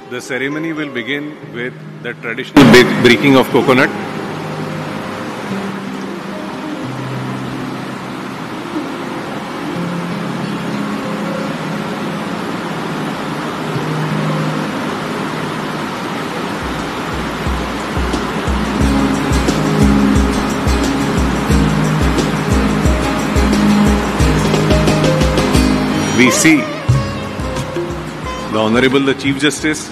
The ceremony will begin with the traditional breaking of coconut. We see the Honorable the Chief Justice,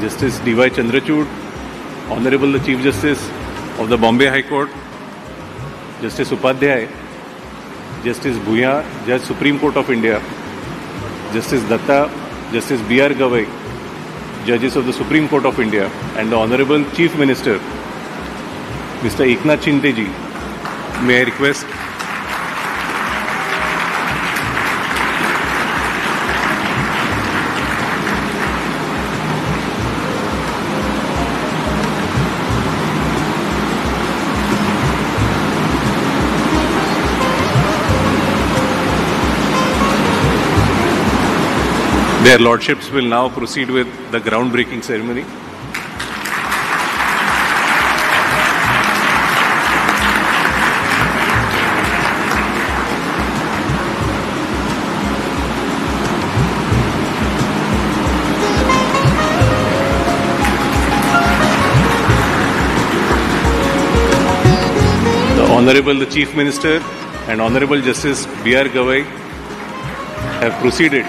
Justice D.Y. Chandrachud, Honorable the Chief Justice of the Bombay High Court, Justice Upadhyay, Justice Bhuya, Judge Supreme Court of India, Justice Datta, Justice B.R. Gavai, Judges of the Supreme Court of India, and the Honorable Chief Minister, Mr. Eknath Shinde ji. May I request their lordships will now proceed with the groundbreaking ceremony. The Honorable the Chief Minister and Honorable Justice B.R. Gavai have proceeded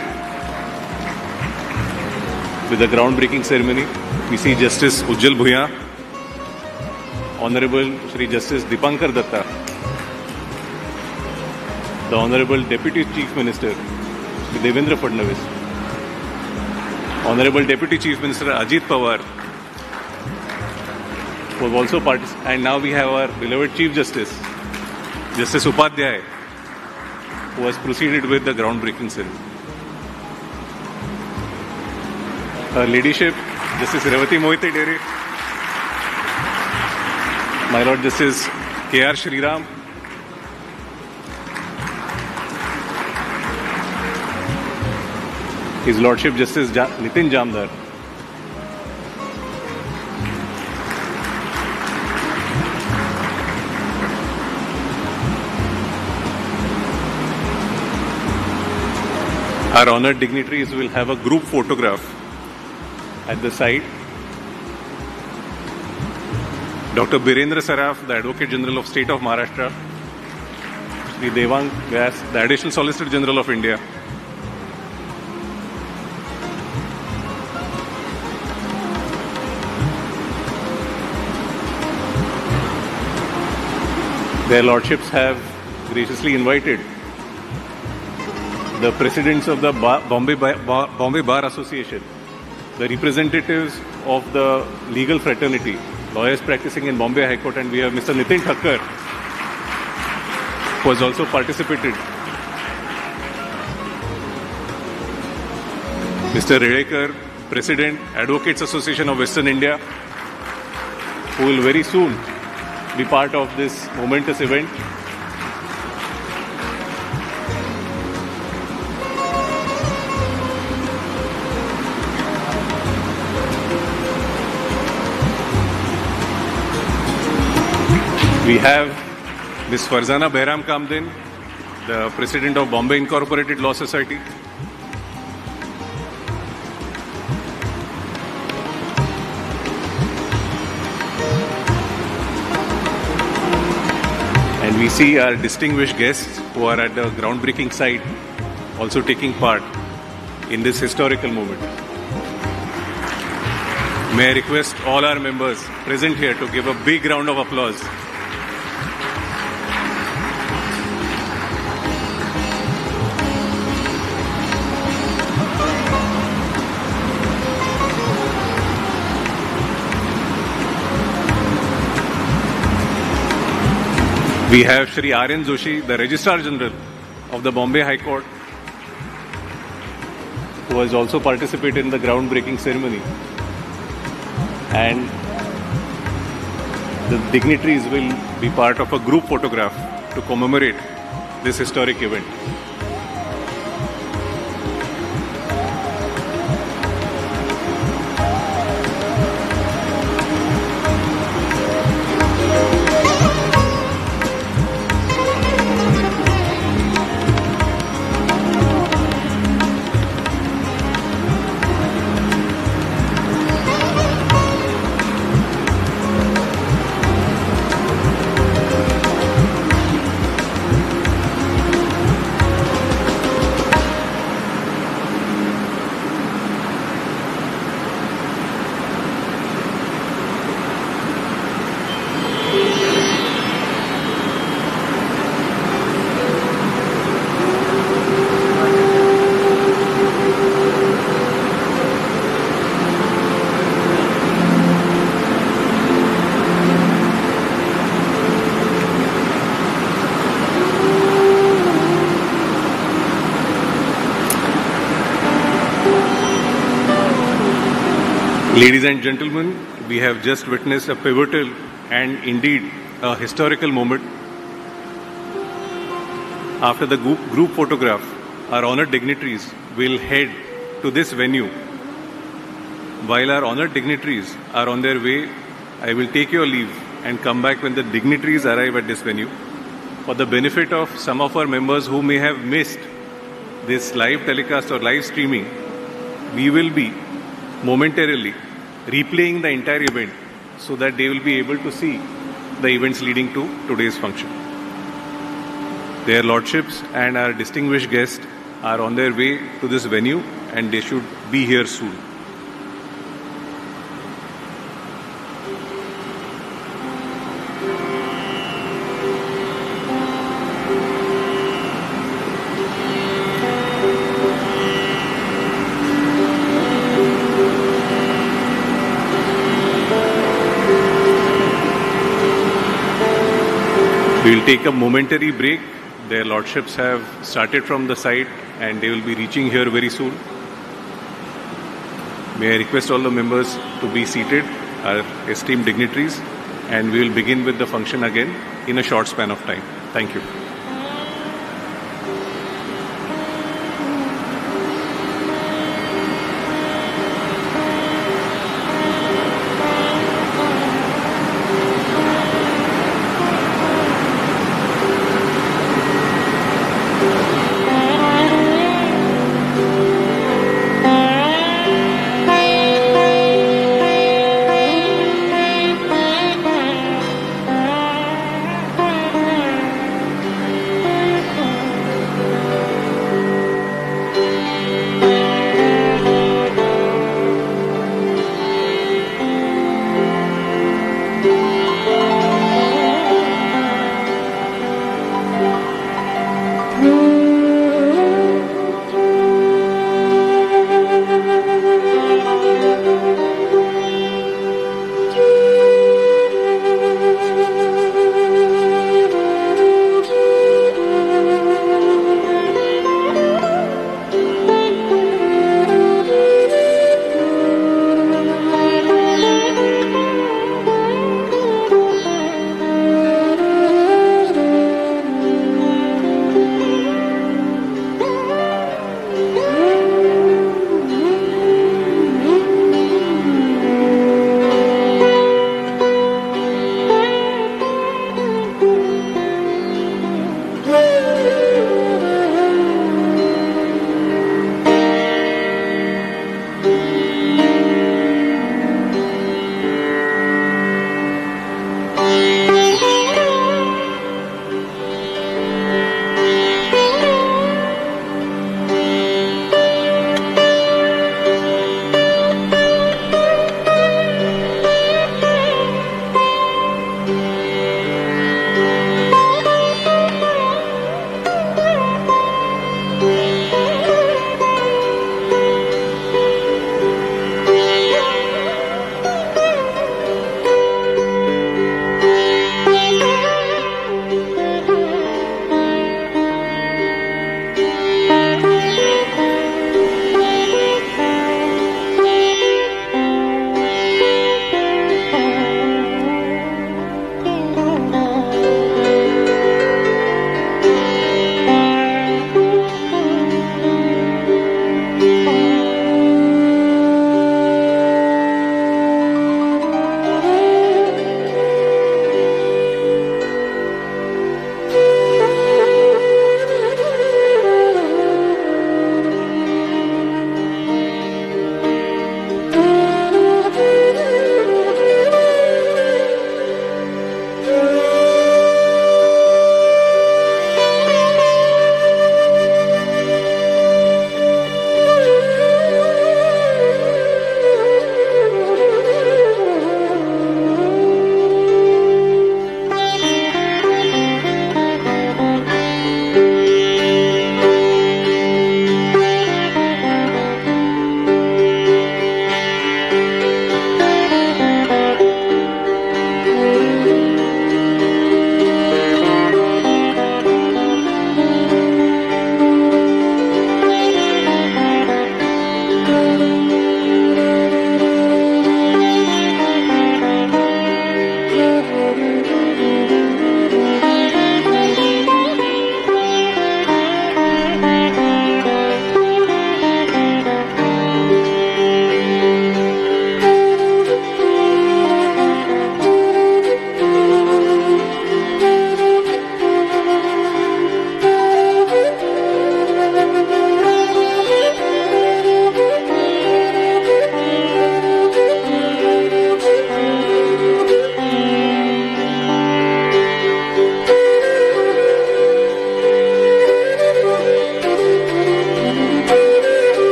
with the groundbreaking ceremony. We see Justice Ujjal Bhuya, Honorable Shri Justice Dipankar Datta, the Honorable Deputy Chief Minister Shri Devendra Fadnavis, Honorable Deputy Chief Minister Ajit Pawar, who have also participated, and now we have our beloved Chief Justice, Justice Upadhyay, who has proceeded with the groundbreaking ceremony. Her Ladyship, Justice Revati Mohite Dere, My Lord Justice K.R. Shriram, His Lordship Justice Nitin Jamdar, our honoured dignitaries will have a group photograph at the side. Dr. Birendra Saraf, the Advocate General of State of Maharashtra, Shri Devang Vyas, the Additional Solicitor General of India, their lordships have graciously invited the presidents of the Bombay Bar Association, the representatives of the legal fraternity, lawyers practicing in Bombay High Court, and we have Mr. Nitin Thakkar, who has also participated. Mr. Redekar, President, Advocates Association of Western India, who will very soon be part of this momentous event. We have Ms. Farzana Behram Kamdin, the President of Bombay Incorporated Law Society. And we see our distinguished guests who are at the groundbreaking site also taking part in this historical moment. May I request all our members present here to give a big round of applause. We have Shri R.N. Joshi, the Registrar General of the Bombay High Court, who has also participated in the groundbreaking ceremony. And the dignitaries will be part of a group photograph to commemorate this historic event. Ladies and gentlemen, we have just witnessed a pivotal and indeed a historical moment. After the group photograph, our honored dignitaries will head to this venue. While our honored dignitaries are on their way, I will take your leave and come back when the dignitaries arrive at this venue. For the benefit of some of our members who may have missed this live telecast or live streaming, we will be momentarily replaying the entire event so that they will be able to see the events leading to today's function. Their lordships and our distinguished guests are on their way to this venue and they should be here soon. We will take a momentary break. Their lordships have started from the site and they will be reaching here very soon. May I request all the members to be seated, our esteemed dignitaries, and we will begin with the function again in a short span of time. Thank you.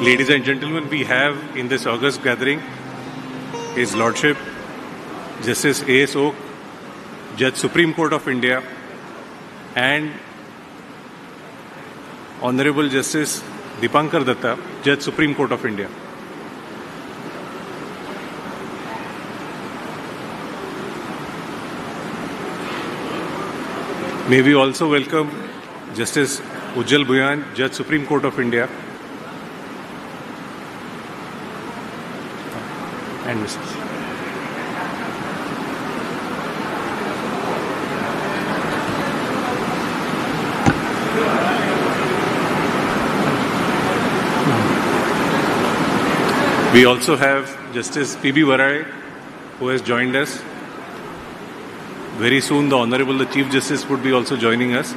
Ladies and gentlemen, we have in this August gathering His Lordship Justice A.S. Oak, Judge Supreme Court of India, and Honorable Justice Dipankar Datta, Judge Supreme Court of India. May we also welcome Justice Ujjal Bhuyan, Judge Supreme Court of India, and Mrs. We also have Justice P.B. Varai, who has joined us. Very soon the Honorable the Chief Justice would be also joining us.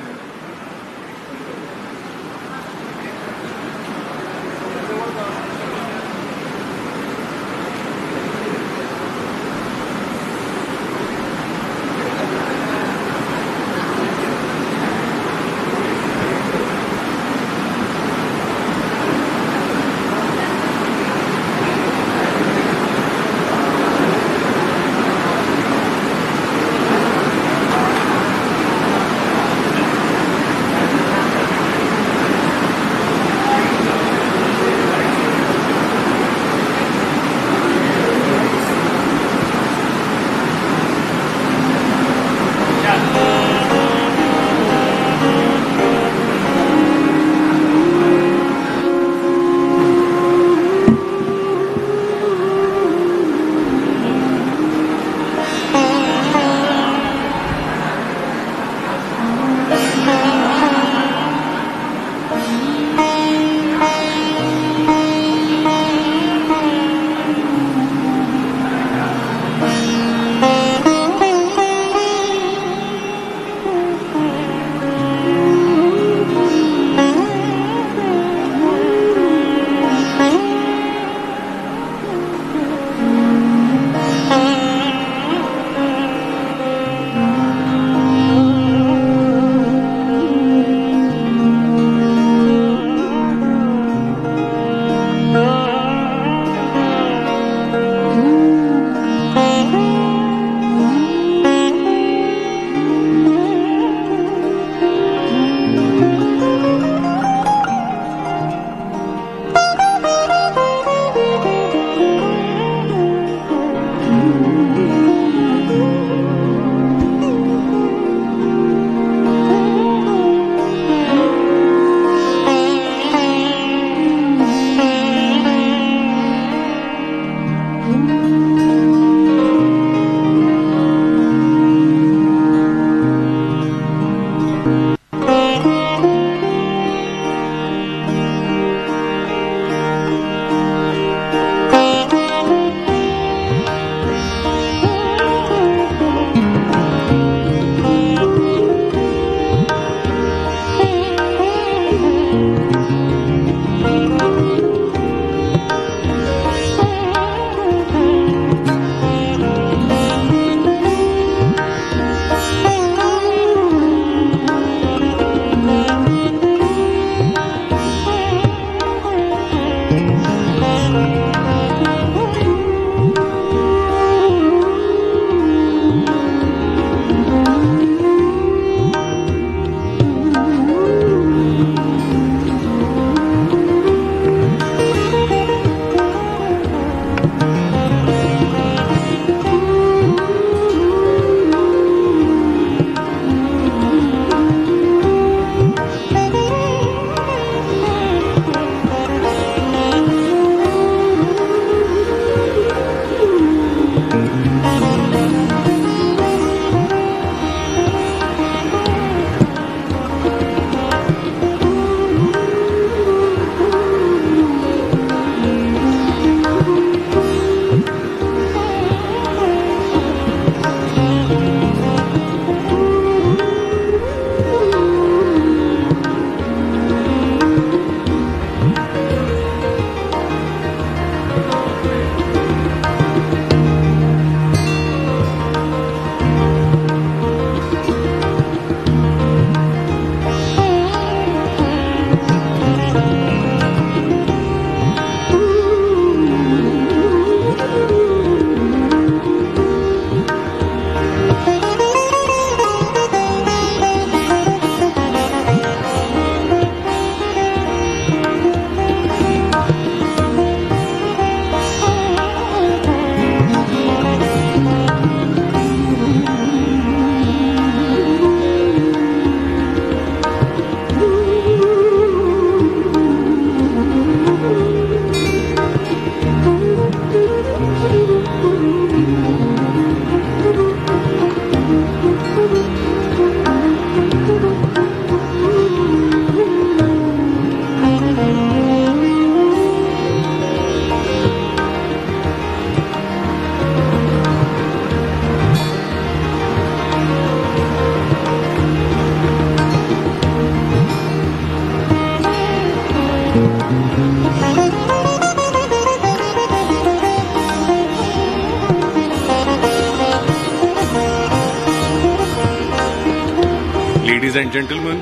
and gentlemen,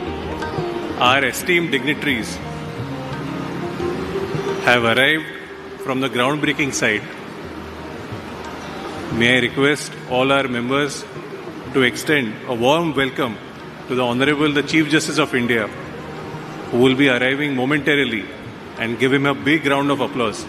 our esteemed dignitaries have arrived from the groundbreaking site. May I request all our members to extend a warm welcome to the Honorable the Chief Justice of India, who will be arriving momentarily, and give him a big round of applause.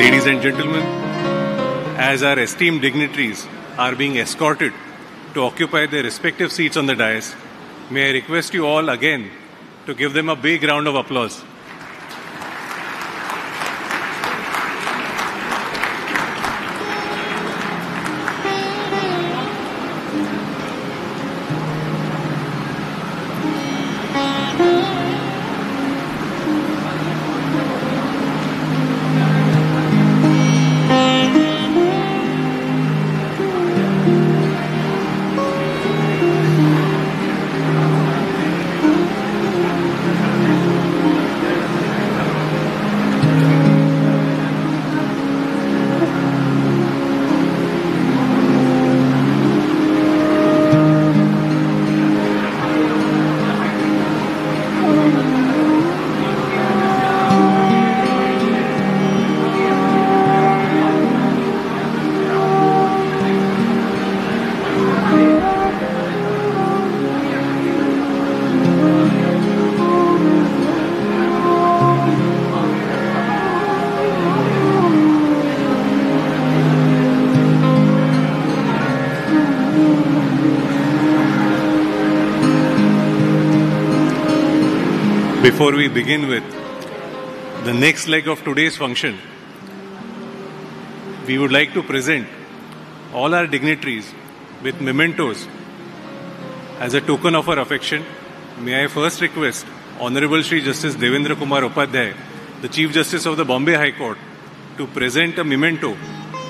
Ladies and gentlemen, as our esteemed dignitaries are being escorted to occupy their respective seats on the dais, may I request you all again to give them a big round of applause. Before we begin with the next leg of today's function, we would like to present all our dignitaries with mementos as a token of our affection. May I first request Honorable Shri Justice Devendra Kumar Upadhyay, the Chief Justice of the Bombay High Court, to present a memento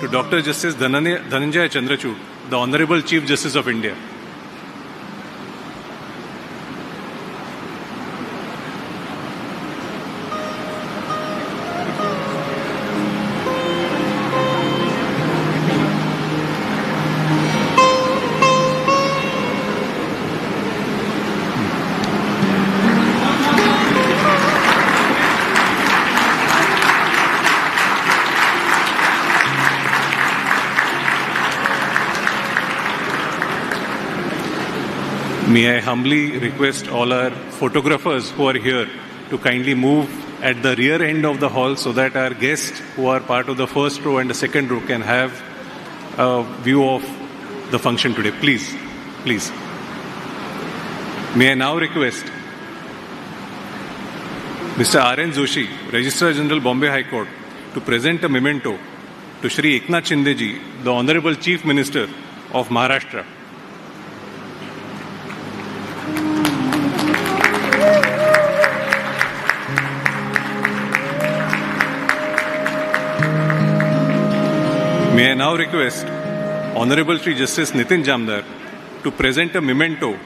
to Dr. Justice Dhananjaya Chandrachud, the Honorable Chief Justice of India. May I humbly request all our photographers who are here to kindly move at the rear end of the hall so that our guests who are part of the first row and the second row can have a view of the function today. Please, please. May I now request Mr. R.N. Joshi, Registrar General, Bombay High Court, to present a memento to Shri Eknath Shinde ji, the Honorable Chief Minister of Maharashtra. May I now request Honorable Shri Justice Nitin Jamdar to present a memento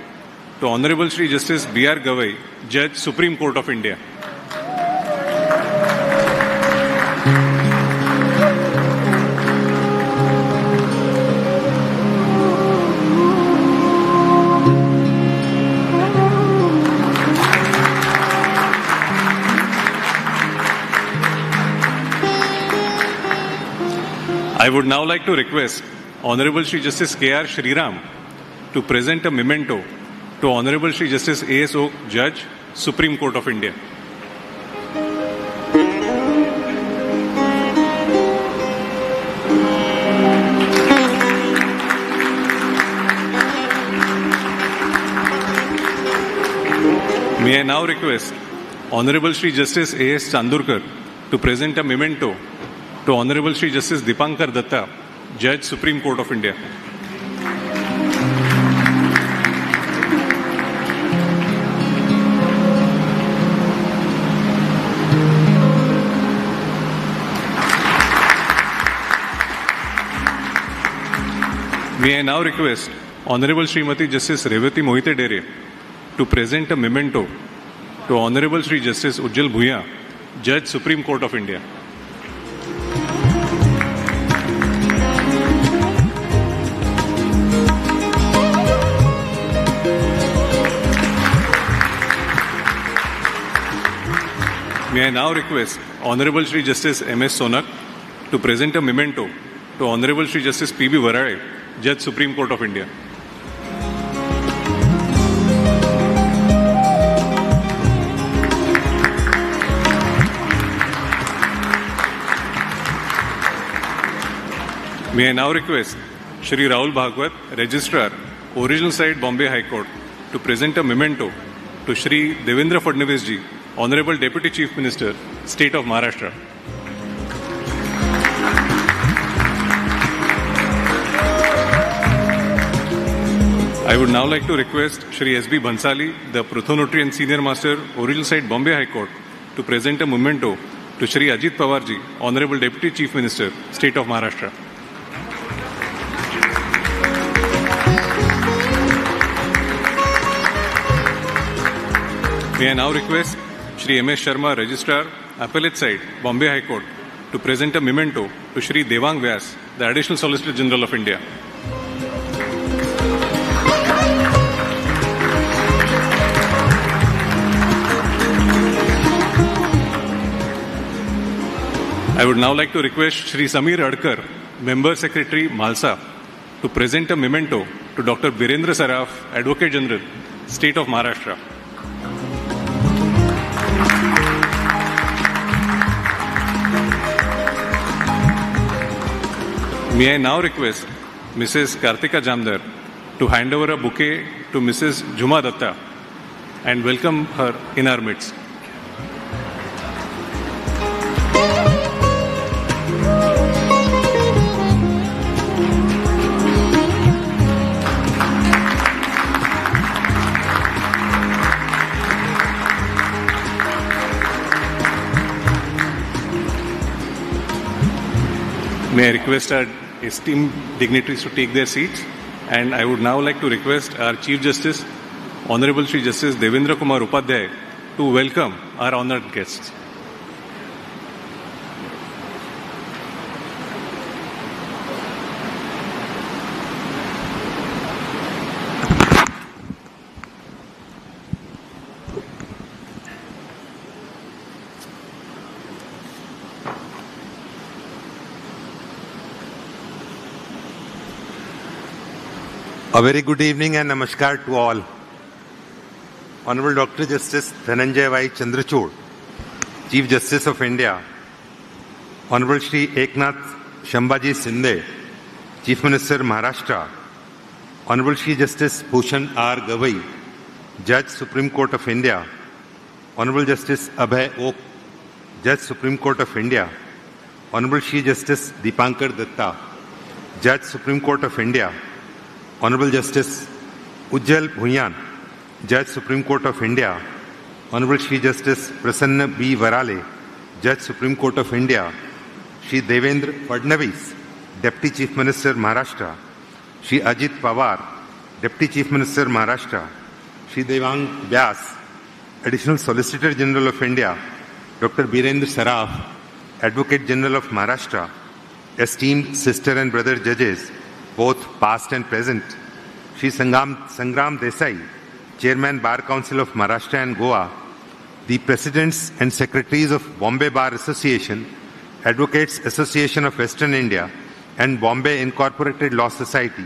to Honorable Shri Justice B.R. Gavai, Judge, Supreme Court of India. I would now like to request Honorable Shri Justice K.R. Shriram to present a memento to Honorable Shri Justice A.S. Oak, Judge, Supreme Court of India. May I now request Honorable Shri Justice A.S. Chandurkar to present a memento to Honorable Shri Justice Dipankar Datta, Judge, Supreme Court of India. May I now request Honorable Srimati Justice Revati Mohite Dere to present a memento to Honorable Shri Justice Ujjal Bhuya, Judge, Supreme Court of India. May I now request Honorable Shri Justice M.S. Sonak to present a memento to Honorable Shri Justice P.B. Varade, Judge, Supreme Court of India. May I now request Shri Rahul Bhagwat, Registrar, Original Site, Bombay High Court, to present a memento to Shri Devendra Fadnavis ji, Honorable Deputy Chief Minister, State of Maharashtra. I would now like to request Shri S.B. Bhansali, the Prothonotary and Senior Master, Original Site, Bombay High Court, to present a memento to Shri Ajit Pawar ji, Honorable Deputy Chief Minister, State of Maharashtra. May I now request Shri M.S. Sharma, Registrar, Appellate Side, Bombay High Court, to present a memento to Shri Devang Vyas, the Additional Solicitor General of India. I would now like to request Shri Samir Adkar, Member Secretary, Malsa, to present a memento to Dr. Birendra Saraf, Advocate General, State of Maharashtra. May I now request Mrs. Kartika Jamdar to hand over a bouquet to Mrs. Juma Datta and welcome her in our midst. May I request our esteemed dignitaries to take their seats, and I would now like to request our Chief Justice, Honorable Shri Justice Devendra Kumar Upadhyay, to welcome our honored guests. A very good evening and namaskar to all. Honorable Dr. Justice Dhananjay Y. Chandrachud, Chief Justice of India, Honorable Shri Eknath Shambaji Shinde, Chief Minister Maharashtra, Honorable Shri Justice Bhushan R. Gavai, Judge Supreme Court of India, Honorable Justice Abhay Oak, Judge Supreme Court of India, Honorable Shri Justice Deepankar Datta, Judge Supreme Court of India, Honorable Justice Ujjal Bhuyan, Judge Supreme Court of India, Honorable Shri Justice Prasanna B. Varale, Judge Supreme Court of India, Shri Devendra Fadnavis, Deputy Chief Minister Maharashtra, Shri Ajit Pawar, Deputy Chief Minister Maharashtra, Shri Devang Vyas, Additional Solicitor General of India, Dr. Birendra Saraf, Advocate General of Maharashtra, esteemed sister and brother judges, both past and present, Shri Sangram Desai, Chairman Bar Council of Maharashtra and Goa, the Presidents and Secretaries of Bombay Bar Association, Advocates Association of Western India, and Bombay Incorporated Law Society,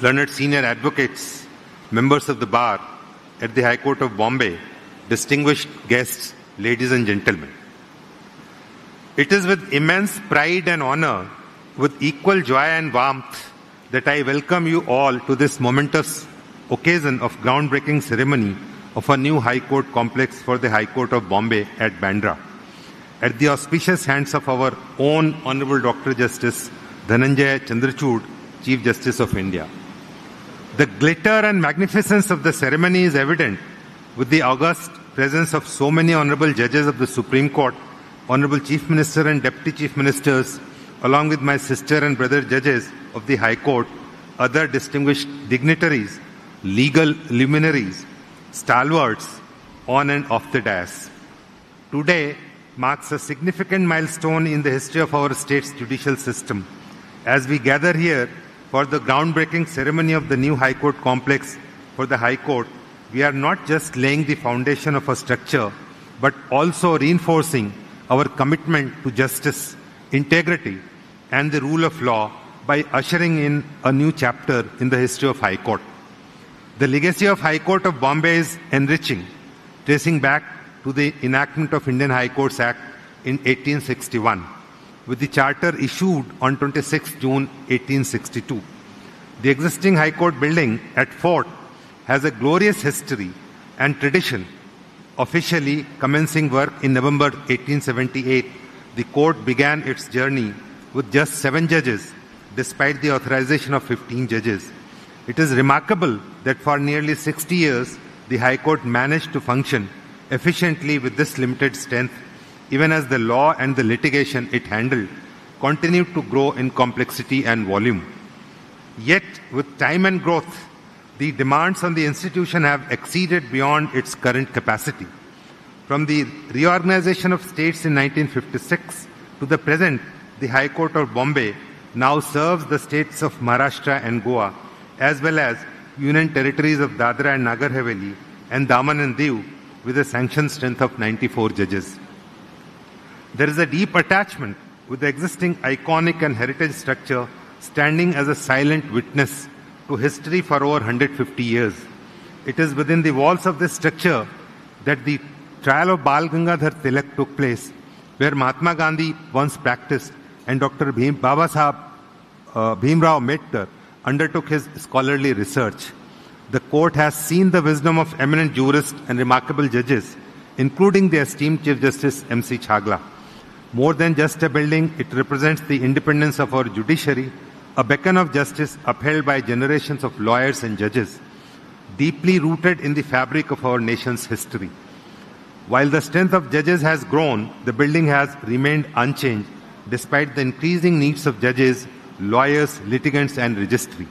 learned senior advocates, members of the bar at the High Court of Bombay, distinguished guests, ladies and gentlemen. It is with immense pride and honor, with equal joy and warmth, that I welcome you all to this momentous occasion of groundbreaking ceremony of a new High Court complex for the High Court of Bombay at Bandra, at the auspicious hands of our own Honorable Dr. Justice Dhananjay Chandrachud, Chief Justice of India. The glitter and magnificence of the ceremony is evident with the august presence of so many honorable judges of the Supreme Court, Honorable Chief Minister and Deputy Chief Ministers, along with my sister and brother judges of the High Court, other distinguished dignitaries, legal luminaries, stalwarts on and off the dais. Today marks a significant milestone in the history of our state's judicial system. As we gather here for the groundbreaking ceremony of the new High Court complex for the High Court, we are not just laying the foundation of a structure, but also reinforcing our commitment to justice, integrity, and the rule of law by ushering in a new chapter in the history of High Court. The legacy of High Court of Bombay is enriching, tracing back to the enactment of Indian High Courts Act in 1861, with the charter issued on 26 June 1862. The existing High Court building at Fort has a glorious history and tradition. Officially commencing work in November 1878, the court began its journey with just 7 judges, despite the authorization of 15 judges. It is remarkable that for nearly 60 years, the High Court managed to function efficiently with this limited strength, even as the law and the litigation it handled continued to grow in complexity and volume. Yet, with time and growth, the demands on the institution have exceeded beyond its current capacity. From the reorganization of states in 1956 to the present, the High Court of Bombay now serves the states of Maharashtra and Goa, as well as Union Territories of Dadra and Nagar Haveli and Daman and Diu, with a sanctioned strength of 94 judges. There is a deep attachment with the existing iconic and heritage structure standing as a silent witness to history for over 150 years. It is within the walls of this structure that the trial of Bal Gangadhar Tilak took place, where Mahatma Gandhi once practiced and Dr. Bhimrao Ambedkar undertook his scholarly research. The court has seen the wisdom of eminent jurists and remarkable judges, including the esteemed Chief Justice M.C. Chagla. More than just a building, it represents the independence of our judiciary, a beacon of justice upheld by generations of lawyers and judges, deeply rooted in the fabric of our nation's history. While the strength of judges has grown, the building has remained unchanged despite the increasing needs of judges, lawyers, litigants, and registry.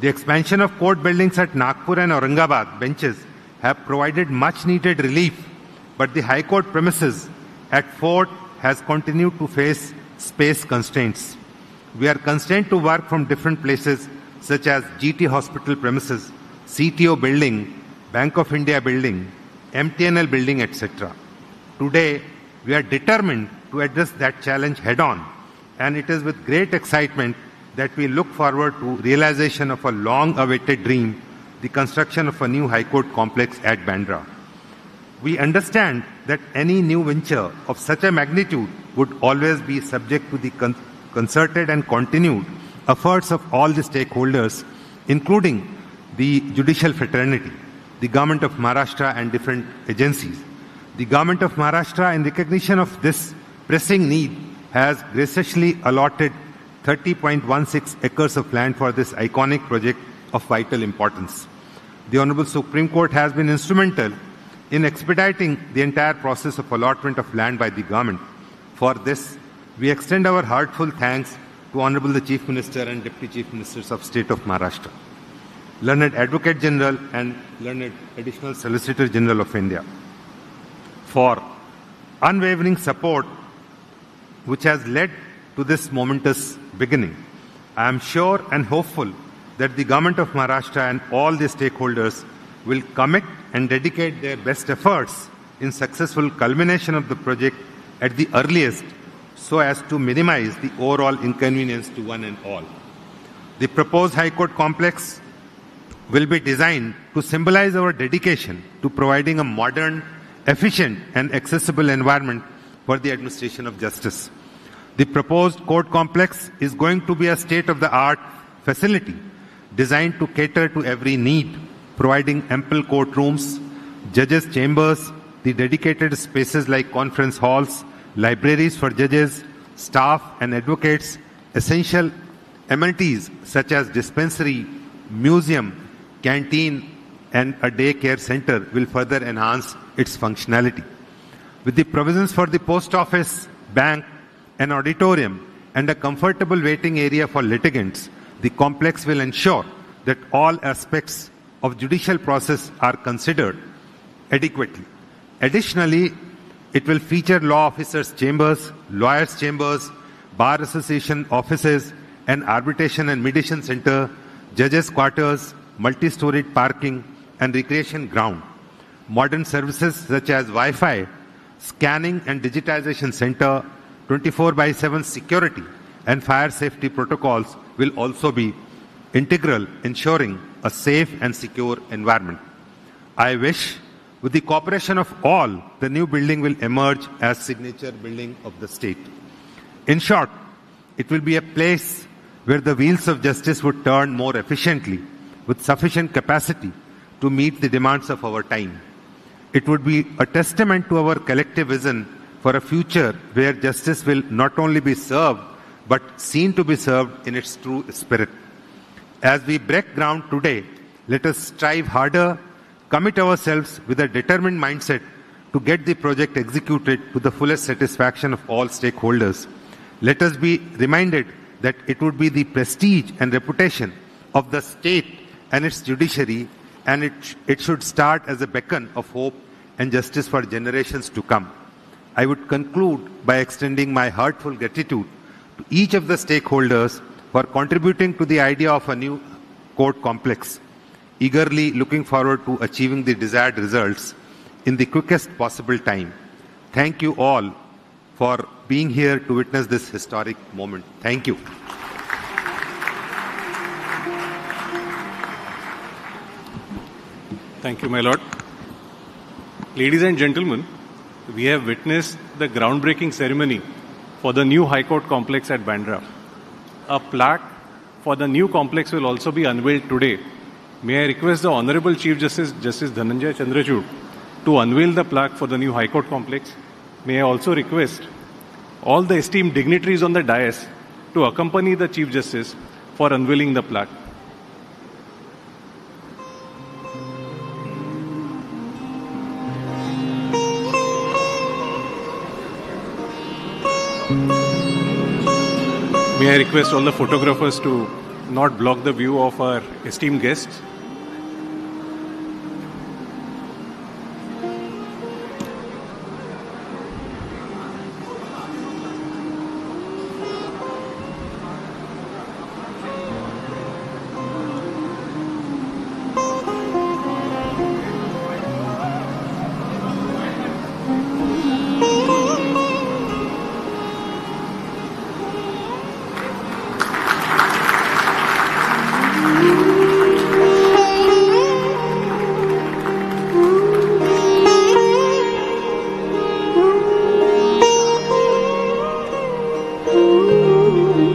The expansion of court buildings at Nagpur and Aurangabad benches have provided much-needed relief, but the High Court premises at Fort has continued to face space constraints. We are constrained to work from different places such as GT Hospital premises, CTO building, Bank of India building, MTNL building, etc. Today, we are determined to address that challenge head-on, and it is with great excitement that we look forward to realization of a long-awaited dream, the construction of a new High Court complex at Bandra. We understand that any new venture of such a magnitude would always be subject to the concerted and continued efforts of all the stakeholders, including the judicial fraternity, the Government of Maharashtra and different agencies. The Government of Maharashtra, in recognition of this pressing need, has graciously allotted 30.16 acres of land for this iconic project of vital importance. The Honorable Supreme Court has been instrumental in expediting the entire process of allotment of land by the government. For this, we extend our heartfelt thanks to Honorable the Chief Minister and Deputy Chief Ministers of State of Maharashtra, Learned Advocate General and Learned Additional Solicitor General of India, for unwavering support which has led to this momentous beginning. I am sure and hopeful that the Government of Maharashtra and all the stakeholders will commit and dedicate their best efforts in successful culmination of the project at the earliest, so as to minimize the overall inconvenience to one and all. The proposed High Court complex will be designed to symbolize our dedication to providing a modern, efficient and accessible environment for the administration of justice. The proposed court complex is going to be a state-of-the-art facility designed to cater to every need, providing ample courtrooms, judges' chambers, the dedicated spaces like conference halls, libraries for judges, staff and advocates, essential amenities such as dispensary, museum, canteen and a daycare center will further enhance its functionality. With the provisions for the post office, bank, an auditorium and a comfortable waiting area for litigants, the complex will ensure that all aspects of judicial process are considered adequately. Additionally, it will feature law officers' chambers, lawyers' chambers, bar association offices, an arbitration and mediation center, judges' quarters, multi-storied parking and recreation ground. Modern services such as Wi-Fi, scanning and digitization center, 24/7 security and fire safety protocols will also be integral, ensuring a safe and secure environment. I wish, with the cooperation of all, the new building will emerge as signature building of the state. In short, it will be a place where the wheels of justice would turn more efficiently with sufficient capacity to meet the demands of our time. It would be a testament to our collective vision for a future where justice will not only be served, but seen to be served in its true spirit. As we break ground today, let us strive harder, commit ourselves with a determined mindset to get the project executed to the fullest satisfaction of all stakeholders. Let us be reminded that it would be the prestige and reputation of the state and its judiciary, and it should start as a beacon of hope and justice for generations to come. I would conclude by extending my heartfelt gratitude to each of the stakeholders for contributing to the idea of a new court complex, eagerly looking forward to achieving the desired results in the quickest possible time. Thank you all for being here to witness this historic moment. Thank you. Thank you, my lord. Ladies and gentlemen, we have witnessed the groundbreaking ceremony for the new High Court complex at Bandra. A plaque for the new complex will also be unveiled today. May I request the Honorable Chief Justice, Justice Dhananjay Chandrachud, to unveil the plaque for the new High Court complex. May I also request all the esteemed dignitaries on the dais to accompany the Chief Justice for unveiling the plaque. May I request all the photographers to not block the view of our esteemed guests.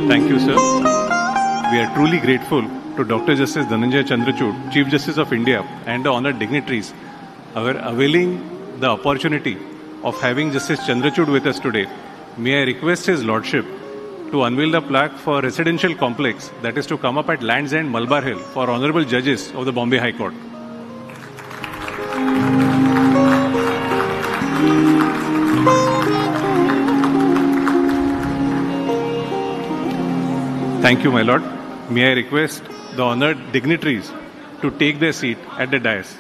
Thank you, sir. We are truly grateful to Dr. Justice Dhananjay Chandrachud, Chief Justice of India, and the honored dignitaries for availing the opportunity of having Justice Chandrachud with us today. May I request His Lordship to unveil the plaque for residential complex that is to come up at Land's End, Malabar Hill for honorable judges of the Bombay High Court. Thank you, my lord. May I request the honored dignitaries to take their seat at the dais.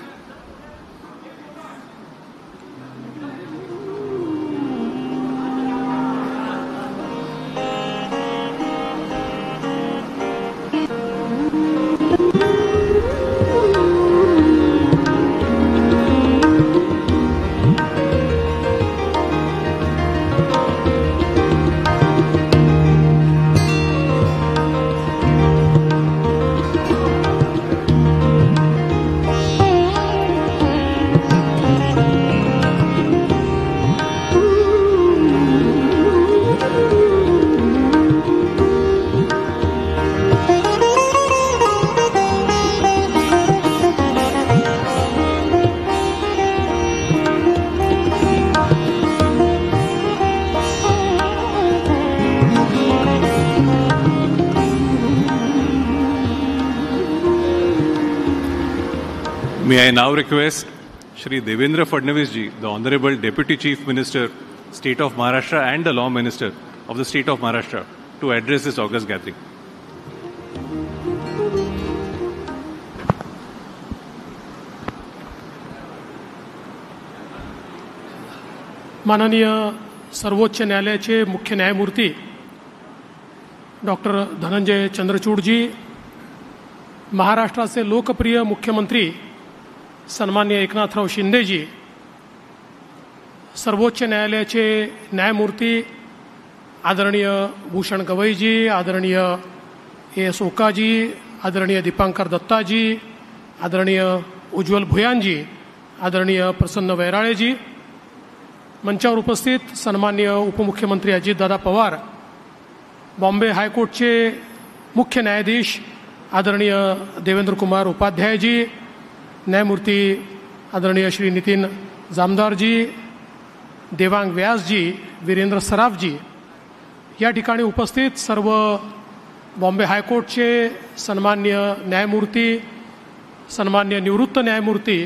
May I now request Shri Devendra Fadnavis ji, the Honorable Deputy Chief Minister, State of Maharashtra and the Law Minister of the State of Maharashtra to address this august gathering. माननीय सर्वोच्च न्यायालयाचे मुख्य न्यायमूर्ती doctor Dhananjay Chandrachud जी, महाराष्ट्राचे लोकप्रिय मुख्यमंत्री सन्माननीय एकनाथराव शिंदे जी, सर्वोच्च न्यायालयाचे न्यायमूर्ती आदरणीय भूषण गवई जी, आदरणीय एस ओका जी, आदरणीय दीपांकर दत्ता जी, आदरणीय उज्ज्वल भुयान जी, आदरणीय प्रसन्न वैराळे जी, मंचावर उपस्थित सन्माननीय उपमुख्यमंत्री अजितदादा पवार, बॉम्बे हायकोर्टचे मुख्य न्यायाधीश आदरणीय देवेंद्र कुमार उपाध्याय जी, न्यायमूर्ती आदरणीय श्री नितीन जामदार जी, देवांग व्यास जी, वीरेंद्र सराफ जी, या ठिकाणी उपस्थित सर्व बॉम्बे हायकोर्टचे सन्मान्य न्यायमूर्ती, सन्मान्य निवृत्त न्यायमूर्ती,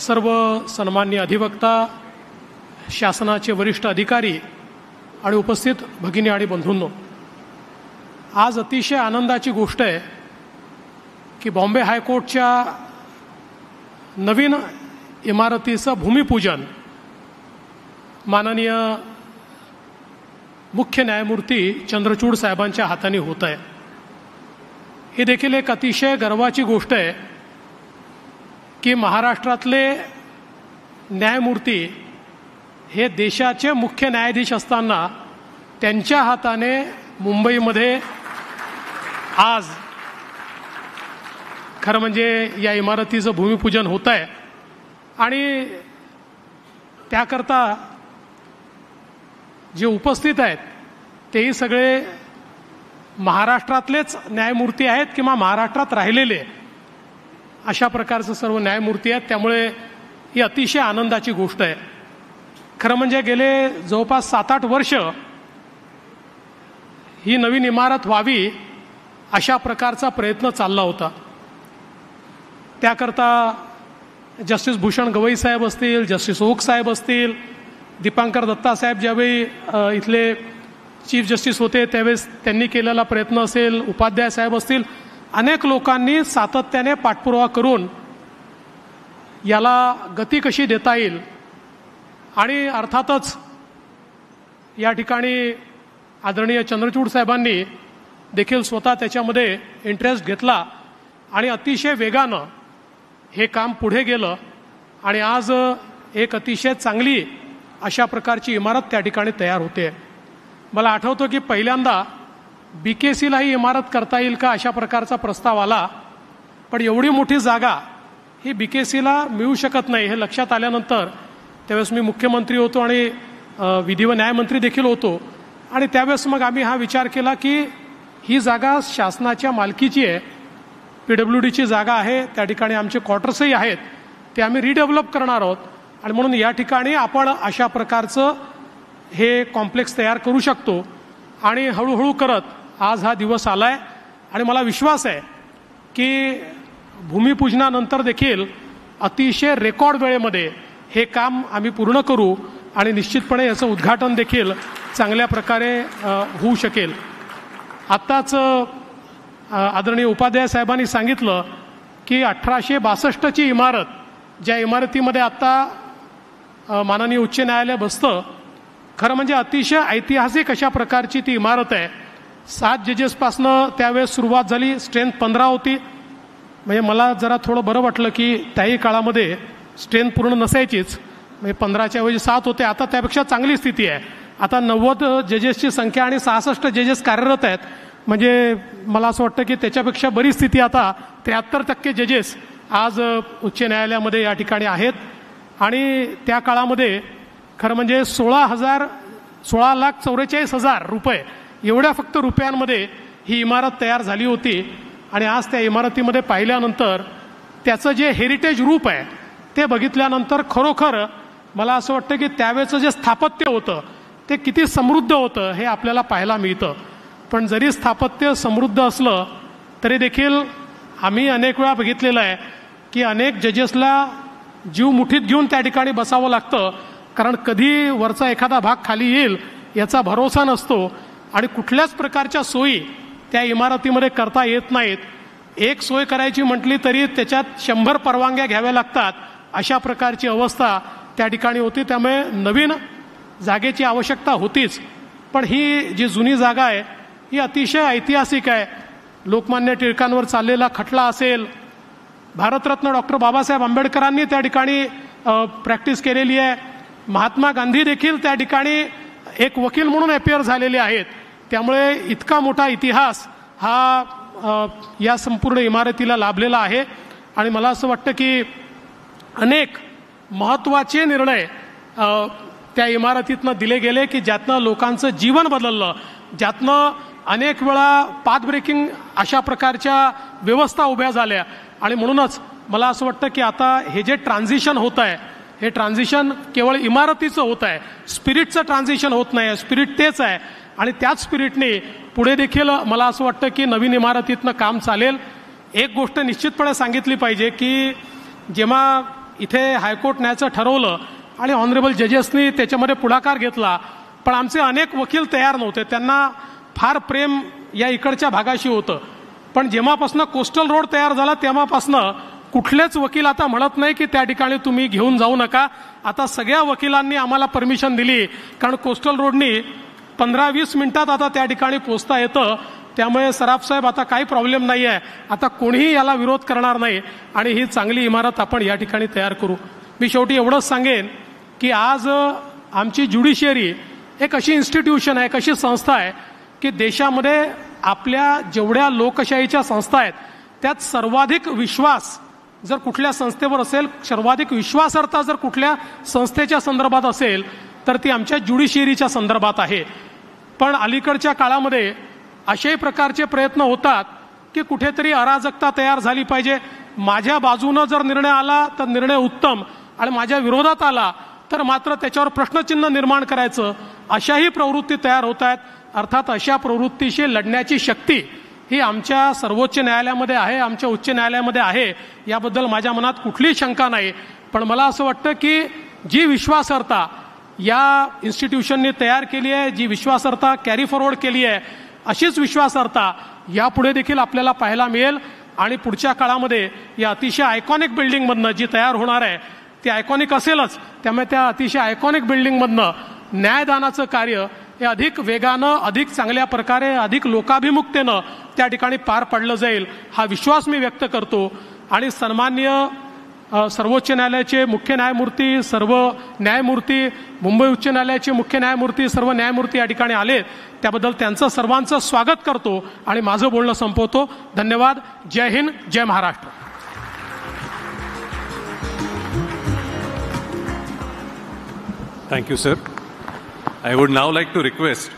सर्व सन्मान्य अधिवक्ता, शासनाचे वरिष्ठ अधिकारी आणि उपस्थित भगिनी आणि बंधूंनो, आज अतिशय आनंदाची गोष्ट आहे की बॉम्बे हायकोर्टच्या नवीन इमारतीचं भूमिपूजन माननीय मुख्य न्यायमूर्ती चंद्रचूड साहेबांच्या हाताने होत आहे. ही देखील एक अतिशय गर्वाची गोष्ट आहे की महाराष्ट्रातले न्यायमूर्ती हे देशाचे मुख्य न्यायाधीश असताना त्यांच्या हाताने मुंबईमध्ये आज खरं म्हणजे या इमारतीचं भूमिपूजन होत आहे. आणि त्याकरता जे उपस्थित आहेत तेही सगळे महाराष्ट्रातलेच न्यायमूर्ती आहेत किंवा महाराष्ट्रात राहिलेले अशा प्रकारचे सर्व न्यायमूर्ती आहेत. त्यामुळे ही अतिशय आनंदाची गोष्ट आहे. खरं म्हणजे गेले जवळपास 7-8 वर्ष ही नवीन इमारत व्हावी अशा प्रकारचा प्रयत्न चालला होता. त्याकरता जस्टिस भूषण गवई साहेब असतील, जस्टिस ओक साहेब असतील, दीपांकर दत्ता साहेब ज्यावेळी इथले चीफ जस्टिस होते त्यावेळेस त्यांनी केलेला प्रयत्न असेल, उपाध्याय साहेब असतील, अनेक लोकांनी सातत्याने पाठपुरावा करून याला गती कशी देता येईल आणि अर्थातच या ठिकाणी आदरणीय चंद्रचूड साहेबांनी देखील स्वतः त्याच्यामध्ये इंटरेस्ट घेतला आणि अतिशय वेगानं हे काम पुढे गेलं आणि आज एक अतिशय चांगली अशा प्रकारची इमारत त्या ठिकाणी तयार होते. मला आठवतं की पहिल्यांदा BKCला ही इमारत करता येईल का अशा प्रकारचा प्रस्ताव आला, पण एवढी मोठी जागा ही BKCला मिळू शकत नाही हे लक्षात आल्यानंतर त्यावेळेस मी मुख्यमंत्री होतो आणि विधी व न्यायमंत्री देखील होतो. आणि त्यावेळेस मग आम्ही हा विचार केला की ही जागा शासनाच्या मालकीची आहे, PWDची जागा आहे, त्या ठिकाणी आमचे क्वार्टर्सही आहेत, ते आम्ही रिडेव्हलप करणार आहोत आणि म्हणून या ठिकाणी आपण अशा प्रकारचं हे कॉम्प्लेक्स तयार करू शकतो. आणि हळूहळू करत आज हा दिवस आलाय आणि मला विश्वास आहे की भूमिपूजनानंतर देखील अतिशय रेकॉर्ड वेळेमध्ये हे काम आम्ही पूर्ण करू आणि निश्चितपणे याचं उद्घाटन देखील चांगल्या प्रकारे होऊ शकेल. आत्ताच आदरणीय उपाध्याय साहेबांनी सांगितलं की 1862ची इमारत, ज्या इमारतीमध्ये आत्ता माननीय उच्च न्यायालय बसतं, खरं म्हणजे अतिशय ऐतिहासिक अशा प्रकारची ती इमारत आहे. 7 जजेसपासनं त्यावेळेस सुरुवात झाली, स्ट्रेंथ 15 होती. म्हणजे मला जरा थोडं बरं वाटलं की त्याही काळामध्ये स्ट्रेंथ पूर्ण नसायचीच, म्हणजे 15च्या ऐवजी 7 होते. आता त्यापेक्षा चांगली स्थिती आहे. आता 90 जजेसची संख्या आणि 66 जजेस कार्यरत आहेत. म्हणजे मला असं वाटतं की त्याच्यापेक्षा बरी स्थिती आता 73% जजेस आज उच्च न्यायालयामध्ये या ठिकाणी आहेत. आणि त्या काळामध्ये खरं म्हणजे 16,44,000 रुपये एवढ्या फक्त रुपयांमध्ये ही इमारत तयार झाली होती. आणि आज त्या इमारतीमध्ये पाहिल्यानंतर त्याचं जे हेरिटेज रूप आहे ते बघितल्यानंतर खरोखर मला असं वाटतं की त्यावेळेचं जे स्थापत्य होतं ते किती समृद्ध होतं हे आपल्याला पाहायला मिळतं. पण जरी स्थापत्य समृद्ध असलं तरी देखील आम्ही अनेक वेळा बघितलेलं आहे की अनेक जजेसला जीव मुठीत घेऊन त्या ठिकाणी बसावं लागतं, कारण कधी वरचा एखादा भाग खाली येईल याचा भरोसा नसतो आणि कुठल्याच प्रकारच्या सोयी त्या इमारतीमध्ये करता येत नाहीत. एक सोय करायची म्हटली तरी त्याच्यात 100 परवानग्या घ्याव्या लागतात, अशा प्रकारची अवस्था त्या ठिकाणी होती. त्यामुळे नवीन जागेची आवश्यकता होतीच. पण ही जी जुनी जागा आहे ही अतिशय ऐतिहासिक आहे. लोकमान्य टिळकांवर चाललेला खटला असेल, भारतरत्न डॉक्टर बाबासाहेब आंबेडकरांनी त्या ठिकाणी प्रॅक्टिस केलेली आहे, महात्मा गांधी देखील त्या ठिकाणी एक वकील म्हणून अपियर झालेले आहेत. त्यामुळे इतका मोठा इतिहास हा या संपूर्ण इमारतीला लाभलेला आहे. आणि मला असं वाटतं की अनेक महत्त्वाचे निर्णय त्या इमारतीतनं दिले गेले की ज्यातनं लोकांचं जीवन बदललं, ज्यातनं अनेक वेळा पाथ ब्रेकिंग अशा प्रकारच्या व्यवस्था उभ्या झाल्या. आणि म्हणूनच मला असं वाटतं की आता हे जे ट्रान्झिशन होत आहे हे ट्रान्झिशन केवळ इमारतीचं होत आहे, स्पिरिटचं ट्रान्झिशन होत नाही. स्पिरिट तेच आहे आणि त्याच स्पिरिटने पुढे देखील मला असं वाटतं की नवीन इमारतीतनं काम चालेल. एक गोष्ट निश्चितपणे सांगितली पाहिजे की जेव्हा इथे हायकोर्ट न्यायचं ठरवलं आणि ऑनरेबल जजेसनी त्याच्यामध्ये पुढाकार घेतला, पण आमचे अनेक वकील तयार नव्हते. त्यांना फार प्रेम या इकडच्या भागाशी होतं. पण जेव्हापासनं कोस्टल रोड तयार झाला तेव्हापासनं कुठलेच वकील आता म्हणत नाही की त्या ठिकाणी तुम्ही घेऊन जाऊ नका. आता सगळ्या वकिलांनी आम्हाला परमिशन दिली, कारण कोस्टल रोडनी 15-20 मिनिटात आता त्या ठिकाणी पोहोचता येतं. त्यामुळे सराफ साहेब आता काही प्रॉब्लेम नाही आहे, आता कोणीही याला विरोध करणार नाही आणि ही चांगली इमारत आपण या ठिकाणी तयार करू. मी शेवटी एवढंच सांगेन की आज आमची ज्युडिशियरी एक अशी इन्स्टिट्यूशन आहे, एक अशी संस्था आहे की देशामध्ये आपल्या जेवढ्या लोकशाहीच्या संस्था आहेत त्यात सर्वाधिक विश्वास जर कुठल्या संस्थेवर असेल, सर्वाधिक विश्वासार्हता जर कुठल्या संस्थेच्या संदर्भात असेल तर ती आमच्या ज्युडिशियरीच्या संदर्भात आहे. पण अलीकडच्या काळामध्ये अशाही प्रकारचे प्रयत्न होतात की कुठेतरी अराजकता तयार झाली पाहिजे. माझ्या बाजूनं जर निर्णय आला तर निर्णय उत्तम, आणि माझ्या विरोधात आला तर मात्र त्याच्यावर प्रश्नचिन्ह निर्माण करायचं, अशाही प्रवृत्ती तयार होत आहेत. अर्थात अशा प्रवृत्तीशी लढण्याची शक्ती ही आमच्या सर्वोच्च न्यायालयामध्ये आहे, आमच्या उच्च न्यायालयामध्ये आहे, याबद्दल माझ्या मनात कुठलीही शंका नाही. पण मला असं वाटतं की जी विश्वासार्हता या इन्स्टिट्यूशनने तयार केली आहे, जी विश्वासार्हता कॅरी फॉरवर्ड केली आहे, अशीच विश्वासार्हता यापुढे देखील आपल्याला पाहायला मिळेल. आणि पुढच्या काळामध्ये या अतिशय आयकॉनिक बिल्डिंगमधनं जी तयार होणार आहे ती आयकॉनिक असेलच. त्यामुळे त्या अतिशय आयकॉनिक बिल्डिंगमधनं न्यायदानाचं कार्य हे अधिक वेगानं, अधिक चांगल्या प्रकारे, अधिक लोकाभिमुखतेनं त्या ठिकाणी पार पाडलं जाईल, हा विश्वास मी व्यक्त करतो. आणि सन्माननीय सर्वोच्च न्यायालयाचे मुख्य न्यायमूर्ती, सर्व न्यायमूर्ती, मुंबई उच्च न्यायालयाचे मुख्य न्यायमूर्ती, सर्व न्यायमूर्ती या ठिकाणी आले, त्याबद्दल त्यांचं सर्वांचं स्वागत करतो आणि माझं बोलणं संपवतो. धन्यवाद. जय हिंद, जय Maharashtra. Thank you, sir. I would now like to request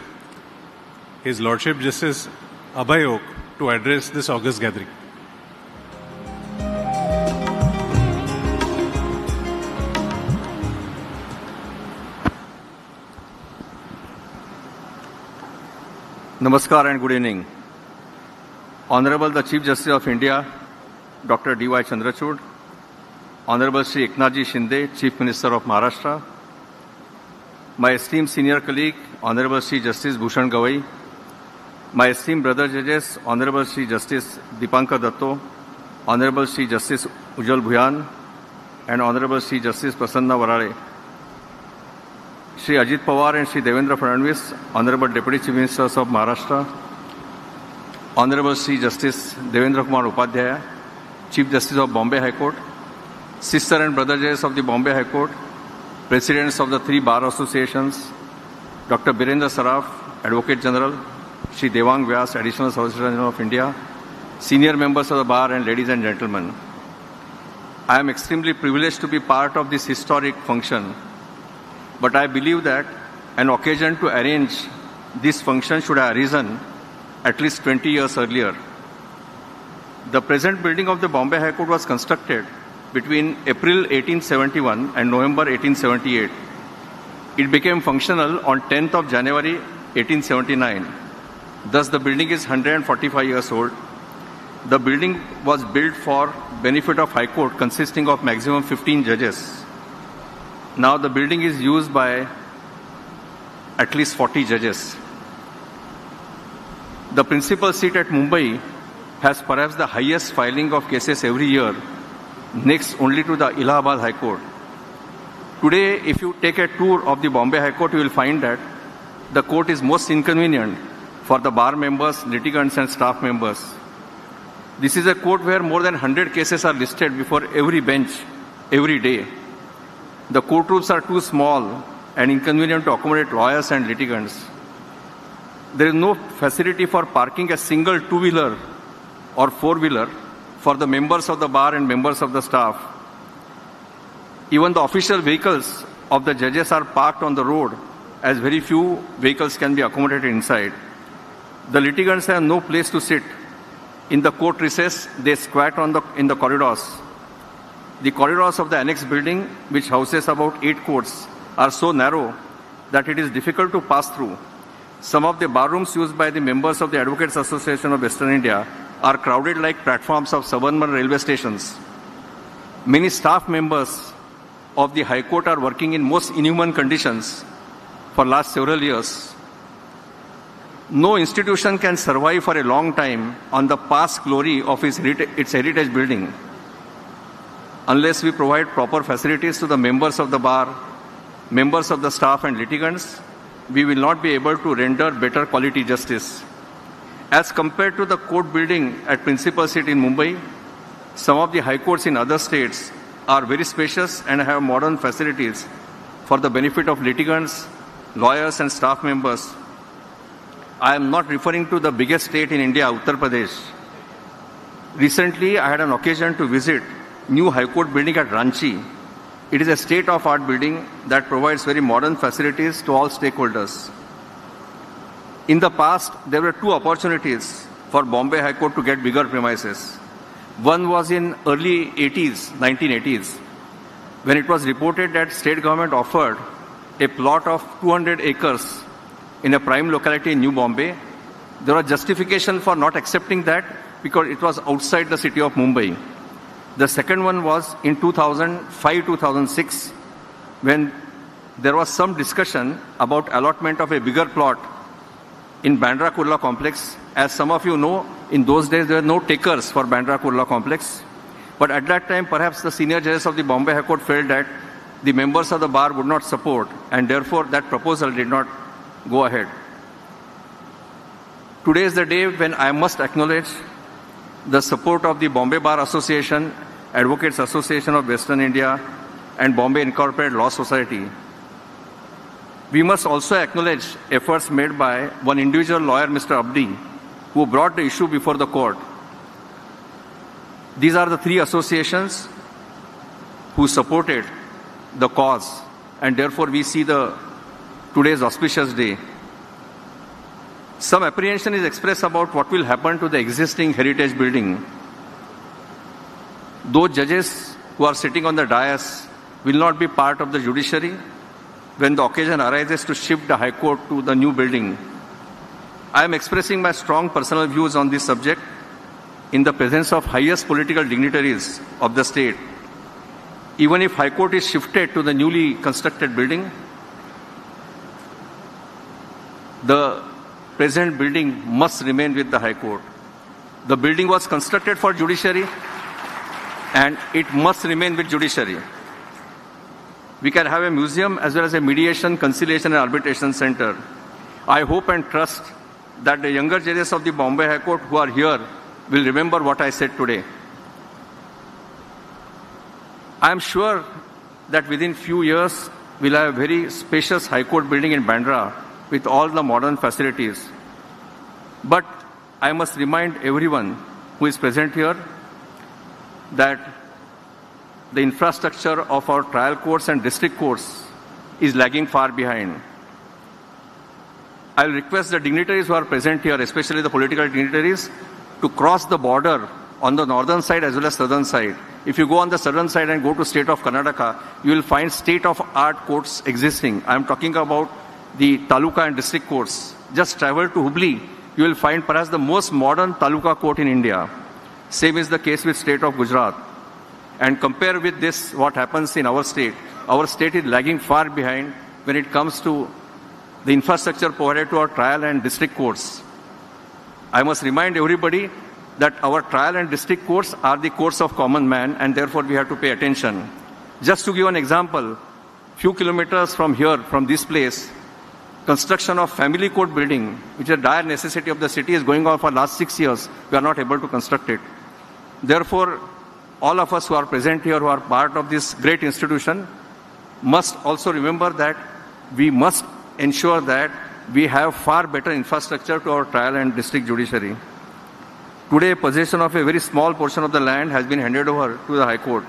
His Lordship Justice Abhay to address this august gathering. Namaskar and good evening. Honorable the Chief Justice of India, Dr. D.Y. Chandrachud, Honorable Shri Eknath Shinde, Chief Minister of Maharashtra, my esteemed senior colleague, Honorable Shri Justice Bhushan Gawai, my esteemed brother judges, Honorable Shri Justice Dipankar Datto, Honorable Shri Justice Ujjwal Bhuyan, and Honorable Shri Justice Prasanna Varale, Shri Ajit Pawar and Shri Devendra Fadnavis, Honorable Deputy Chief Ministers of Maharashtra, Honorable Shri Justice Devendra Kumar Upadhyaya, Chief Justice of Bombay High Court, sister and brother judges of the Bombay High Court, presidents of the three bar associations, Dr. Birendra Saraf, Advocate General, Shri Devang Vyas, Additional Solicitor General of India, senior members of the bar, and ladies and gentlemen. I am extremely privileged to be part of this historic function, but I believe that an occasion to arrange this function should have arisen at least 20 years earlier. The present building of the Bombay High Court was constructed between April 1871 and November 1878. It became functional on 10th of January 1879. Thus, the building is 145 years old. The building was built for benefit of High Court consisting of maximum 15 judges. Now the building is used by at least 40 judges. The principal seat at Mumbai has perhaps the highest filing of cases every year, next only to the Allahabad High Court. Today, if you take a tour of the Bombay High Court, you will find that the court is most inconvenient for the bar members, litigants, and staff members. This is a court where more than 100 cases are listed before every bench every day. The courtrooms are too small and inconvenient to accommodate lawyers and litigants. There is no facility for parking a single two-wheeler or four-wheeler for the members of the bar and members of the staff. Even the official vehicles of the judges are parked on the road, as very few vehicles can be accommodated inside. The litigants have no place to sit. In the court recess, they squat in the corridors. The corridors of the annex building, which houses about 8 courts, are so narrow that it is difficult to pass through. Some of the barrooms used by the members of the Advocates Association of Western India are crowded like platforms of suburban railway stations. Many staff members of the High Court are working in most inhuman conditions for last several years. No institution can survive for a long time on the past glory of its heritage building. Unless we provide proper facilities to the members of the bar, members of the staff, and litigants, we will not be able to render better quality justice. As compared to the court building at Principal Seat in Mumbai, some of the high courts in other states are very spacious and have modern facilities for the benefit of litigants, lawyers, and staff members. I am not referring to the biggest state in India, Uttar Pradesh. Recently, I had an occasion to visit new High Court building at Ranchi. It is a state-of-art building that provides very modern facilities to all stakeholders. In the past, there were 2 opportunities for Bombay High Court to get bigger premises. One was in early 1980s, when it was reported that state government offered a plot of 200 acres in a prime locality in New Bombay. There was justification for not accepting that because it was outside the city of Mumbai. The second one was in 2005-2006, when there was some discussion about allotment of a bigger plot in Bandra Kurla complex. As some of you know, in those days there were no takers for Bandra Kurla complex. But at that time, perhaps the senior judges of the Bombay High Court felt that the members of the bar would not support, and therefore that proposal did not go ahead. Today is the day when I must acknowledge the support of the Bombay Bar Association, Advocates Association of Western India, and Bombay Incorporated Law Society. We must also acknowledge efforts made by one individual lawyer, Mr. Abdi, who brought the issue before the court. These are the 3 associations who supported the cause, and therefore we see today's auspicious day. Some apprehension is expressed about what will happen to the existing heritage building. Those judges who are sitting on the dais will not be part of the judiciary when the occasion arises to shift the High Court to the new building. I am expressing my strong personal views on this subject in the presence of highest political dignitaries of the state. Even if High Court is shifted to the newly constructed building, the present building must remain with the High Court. The building was constructed for judiciary and it must remain with judiciary. We can have a museum as well as a mediation, conciliation and arbitration center. I hope and trust that the younger judges of the Bombay High Court who are here will remember what I said today. I am sure that within few years we'll have a very spacious High Court building in Bandra with all the modern facilities. But I must remind everyone who is present here that the infrastructure of our trial courts and district courts is lagging far behind. I will request the dignitaries who are present here, especially the political dignitaries, to cross the border on the northern side as well as southern side. If you go on the southern side and go to state of Karnataka, you will find state-of-art courts existing. I am talking about the taluka and district courts. Just travel to Hubli, you will find perhaps the most modern taluka court in India. Same is the case with state of Gujarat. And compare with this what happens in our state. Our state is lagging far behind when it comes to the infrastructure provided to our trial and district courts. I must remind everybody that our trial and district courts are the courts of common man and therefore we have to pay attention. Just to give an example, few kilometers from here, from this place, construction of family court building, which is a dire necessity of the city, is going on for the last 6 years. We are not able to construct it. Therefore, all of us who are present here, who are part of this great institution, must also remember that we must ensure that we have far better infrastructure to our trial and district judiciary. Today, possession of a very small portion of the land has been handed over to the High Court.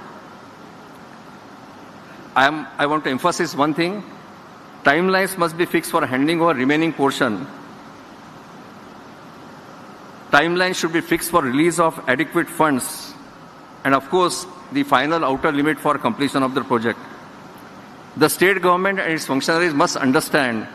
I want to emphasize one thing. Timelines must be fixed for handing over remaining portion. Timelines should be fixed for release of adequate funds and of course the final outer limit for completion of the project. The state government and its functionaries must understand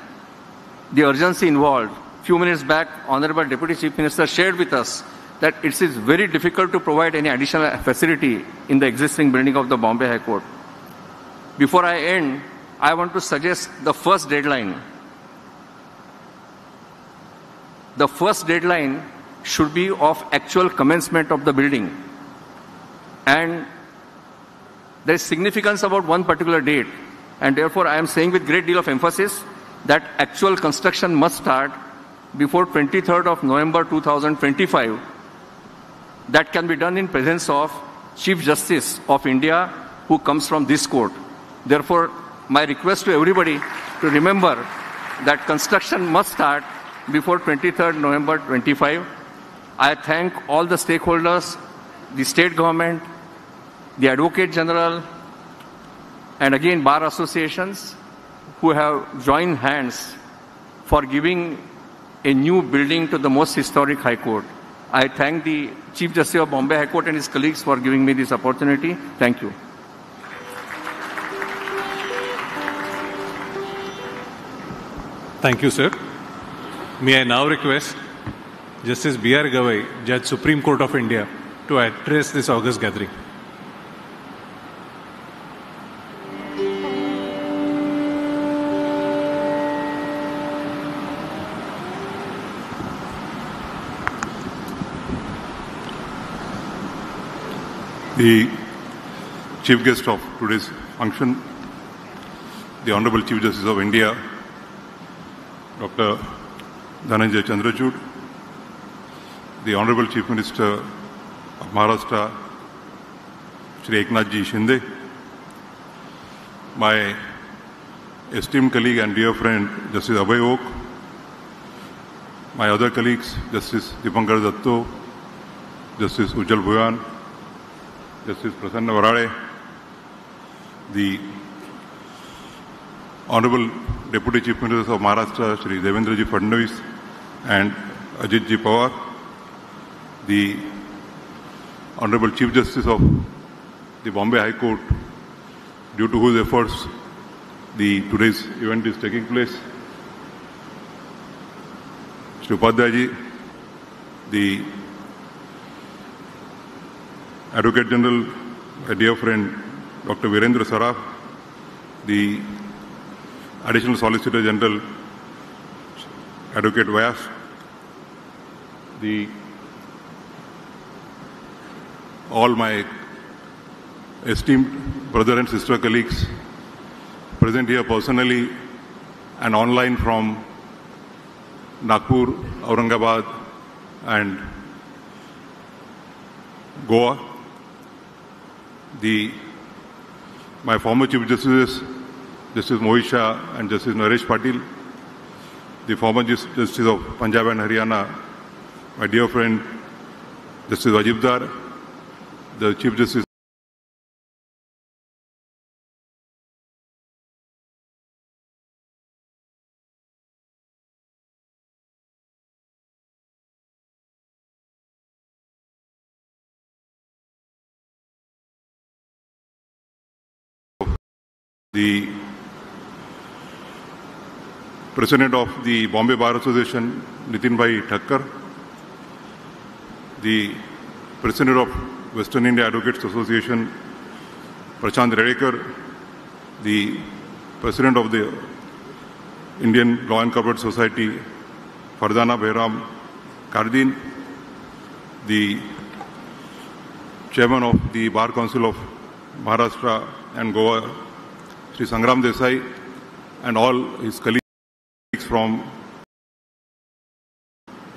the urgency involved. Few minutes back, Honorable Deputy Chief Minister shared with us that it is very difficult to provide any additional facility in the existing building of the Bombay High Court. Before I end, I want to suggest the first deadline. The first deadline should be of actual commencement of the building. And there is significance about one particular date. And therefore, I am saying with great deal of emphasis that actual construction must start before 23rd of November 2025. That can be done in presence of Chief Justice of India who comes from this court. Therefore, my request to everybody to remember that construction must start before 23rd November 25. I thank all the stakeholders, the state government, the Advocate General, and again bar associations who have joined hands for giving a new building to the most historic High Court. I thank the Chief Justice of Bombay High Court and his colleagues for giving me this opportunity. Thank you. Thank you, sir. May I now request Justice B.R. Gavai, Judge Supreme Court of India, to address this august gathering. The chief guest of today's function, the Honorable Chief Justice of India, Dr. Dhananjay Chandrachud, the Honorable Chief Minister of Maharashtra, Shri Eknath ji Shinde, my esteemed colleague and dear friend, Justice Abhay Oak, my other colleagues, Justice Dipankar Datto, Justice Ujjal Bhuyan, Justice Prasanna Varade, the Honorable Deputy Chief Minister of Maharashtra, Shri Devendraji Fadnavis, and Ajit Ji Pawar, the Honorable Chief Justice of the Bombay High Court, due to whose efforts today's event is taking place, Shri Upadhyay Ji, the Advocate General, my dear friend Dr. Virendra Saraf, the Additional Solicitor General, Advocate Vyas, all my esteemed brother and sister colleagues present here personally and online from Nagpur, Aurangabad and Goa. My former Chief Justices, Justice Mohit Shah and Justice Naresh Patil, the former Justice of Punjab and Haryana, my dear friend Justice Wajib Dar, the Chief Justice the President of the Bombay Bar Association, Nitin Bhai Thakkar, the President of Western India Advocates Association, Prashant Redekar, the President of the Indian Law and Corporate Society, Fardana Behram Kardin, the Chairman of the Bar Council of Maharashtra and Goa, Sri Sangram Desai, and all his colleagues from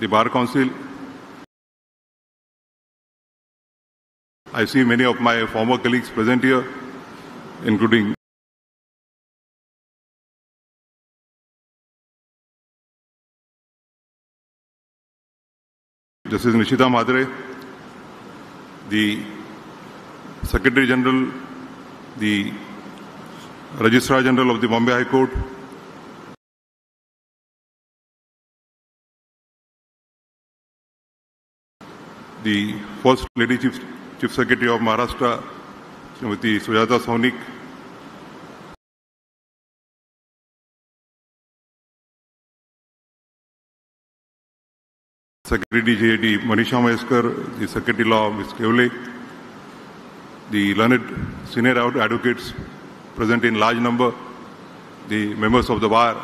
the Bar Council. I see many of my former colleagues present here, including Justice Nishita Madre, the Secretary General, the Registrar General of the Bombay High Court, the First Lady Chief Secretary of Maharashtra, Srimati Sujata Saunik, Secretary JAD Manisha Maheskar, the Secretary Law Ms. Kevle, the learned senior advocates present in large number, the members of the bar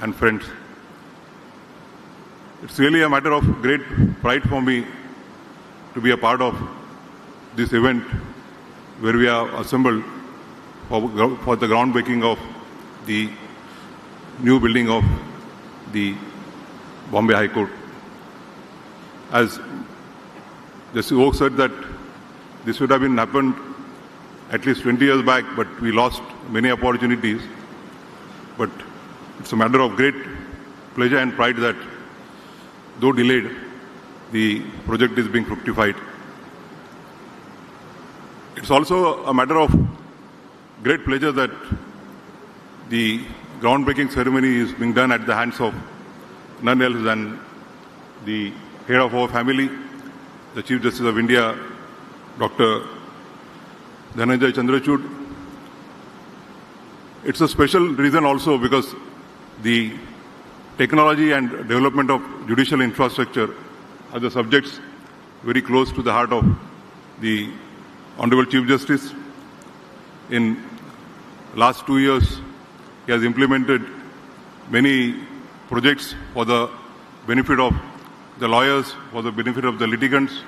and friends. It's really a matter of great pride for me to be a part of this event where we are assembled for the groundbreaking of the new building of the Bombay High Court. As Justice Oak said that this would have been happened at least 20 years back, but we lost many opportunities. But it's a matter of great pleasure and pride that, though delayed, the project is being fructified. It's also a matter of great pleasure that the groundbreaking ceremony is being done at the hands of none else than the head of our family, the Chief Justice of India, Dr. Dhananjay Chandrachud. It's a special reason also because the technology and development of judicial infrastructure are the subjects very close to the heart of the Honorable Chief Justice. In last 2 years, he has implemented many projects for the benefit of the lawyers, for the benefit of the litigants,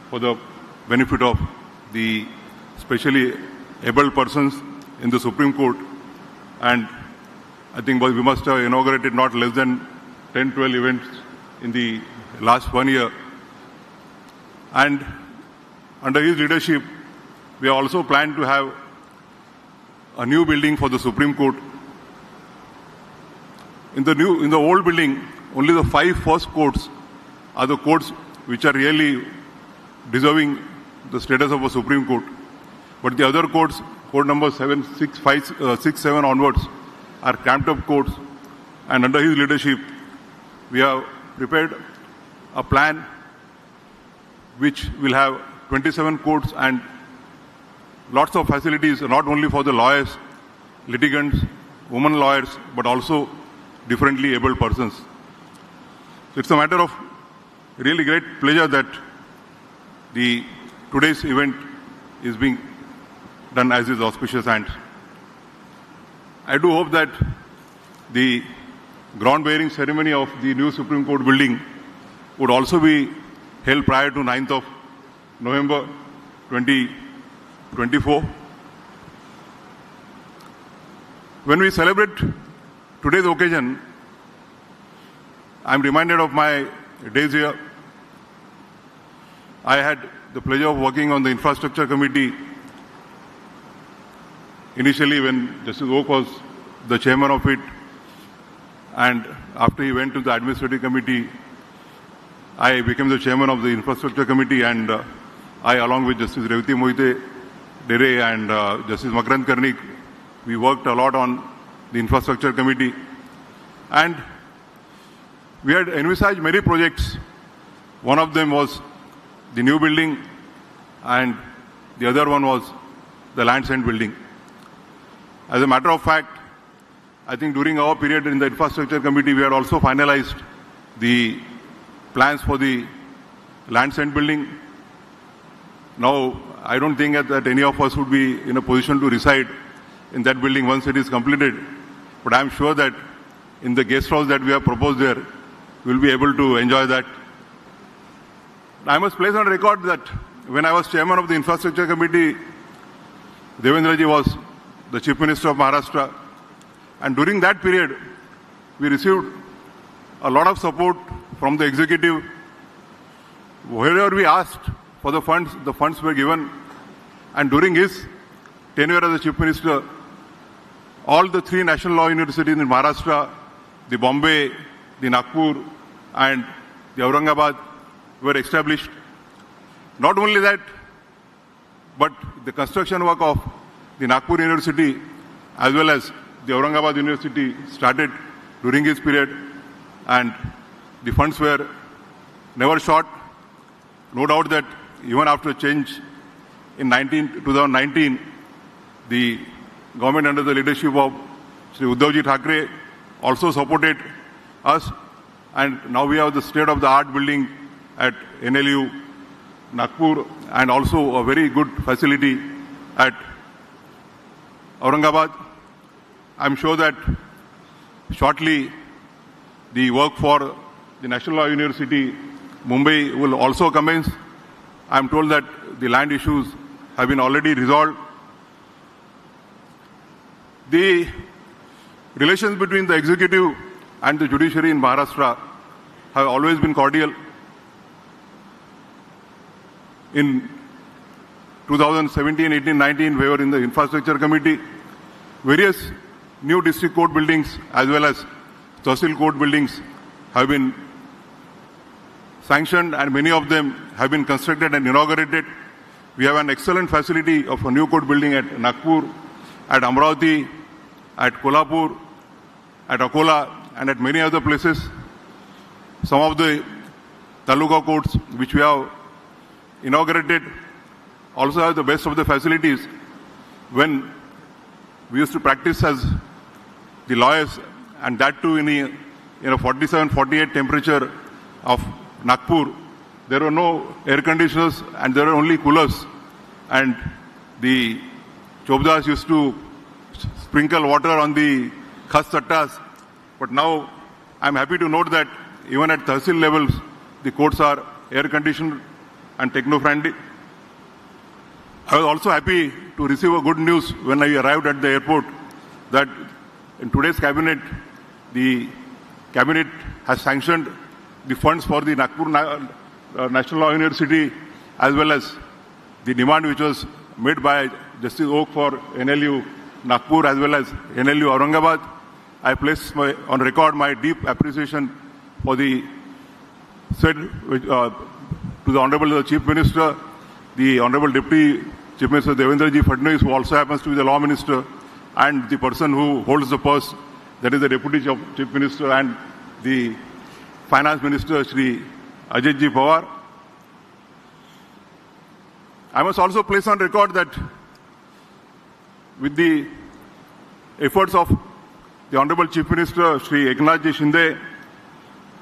for the benefit of the specially able persons in the Supreme Court. And I think we must have inaugurated not less than 10-12 events in the last 1 year. And under his leadership, we also plan to have a new building for the Supreme Court. In the old building, only the 5 first courts are the courts which are really deserving the status of a Supreme Court. But the other courts, court number 7, 6, 5, 6, 7 onwards, are cramped up courts. And under his leadership, we have prepared a plan which will have 27 courts and lots of facilities, not only for the lawyers, litigants, women lawyers, but also differently abled persons. So it's a matter of really great pleasure that today's event is being done as is auspicious, and I do hope that the ground-bearing ceremony of the new Supreme Court building would also be held prior to 9th of November 2024. When we celebrate today's occasion, I'm reminded of my days here. I had the pleasure of working on the Infrastructure Committee initially when Justice Oak was the chairman of it, and after he went to the Administrative Committee, I became the chairman of the Infrastructure Committee, and I, along with Justice Revati Mohite Dere and Justice Makarand Karnik, we worked a lot on the Infrastructure Committee, and we had envisaged many projects. One of them was the new building, and the other one was the Lands End building. As a matter of fact, I think during our period in the Infrastructure Committee, we had also finalized the plans for the Lands End building. Now, I don't think that any of us would be in a position to reside in that building once it is completed, but I'm sure that in the guest house that we have proposed there, we'll be able to enjoy that. I must place on record that when I was chairman of the Infrastructure Committee, Devendraji was the Chief Minister of Maharashtra, and during that period, we received a lot of support from the executive. Wherever we asked for the funds were given, and during his tenure as the Chief Minister, all the three national law universities in Maharashtra, the Bombay, the Nagpur, and the Aurangabad, were established. Not only that, but the construction work of the Nagpur University as well as the Aurangabad University started during his period, and the funds were never short. No doubt that even after change in 2019, the government under the leadership of Shri Uddhavji Thackeray also supported us, and now we have the state-of-the-art building at NLU Nagpur and also a very good facility at Aurangabad. I'm sure that shortly the work for the National Law University Mumbai will also commence. I'm told that the land issues have been already resolved. The relations between the executive and the judiciary in Maharashtra have always been cordial. In 2017, 18, 19, we were in the Infrastructure Committee. Various new district court buildings as well as Tahsil court buildings have been sanctioned, and many of them have been constructed and inaugurated. We have an excellent facility of a new court building at Nagpur, at Amravati, at Kolhapur, at Akola, and at many other places. Some of the taluka courts which we have inaugurated also have the best of the facilities. When we used to practice as the lawyers, and that too in a 47, 48 temperature of Nagpur, there were no air conditioners and there were only coolers, and the chobdas used to sprinkle water on the khas chattas. But now I'm happy to note that even at Tahsil levels, the courts are air conditioned and techno-friendly. I was also happy to receive a good news when I arrived at the airport that in today's cabinet, the cabinet has sanctioned the funds for the Nagpur National Law University as well as the demand which was made by Justice Oak for NLU Nagpur as well as NLU Aurangabad. I place on record my deep appreciation for the said to the Honorable Chief Minister, the Honorable Deputy Chief Minister Devendraji Fadnavis, who also happens to be the Law Minister, and the person who holds the purse, that is the Deputy Chief Minister, and the Finance Minister Shri Ajitji Pawar. I must also place on record that with the efforts of the Honorable Chief Minister Shri Eknath Shinde,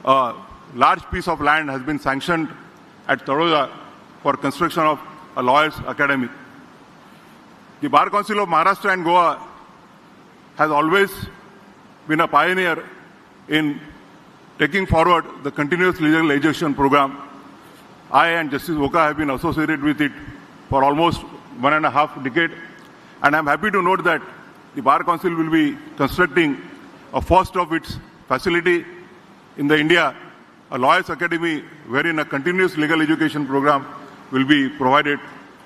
a large piece of land has been sanctioned at Tadoda for construction of a lawyers' academy. The Bar Council of Maharashtra and Goa has always been a pioneer in taking forward the continuous legal education program. I and Justice Oka have been associated with it for almost 1.5 decades, and I'm happy to note that the Bar Council will be constructing a first of its facility in the India, a lawyers' academy wherein a continuous legal education program will be provided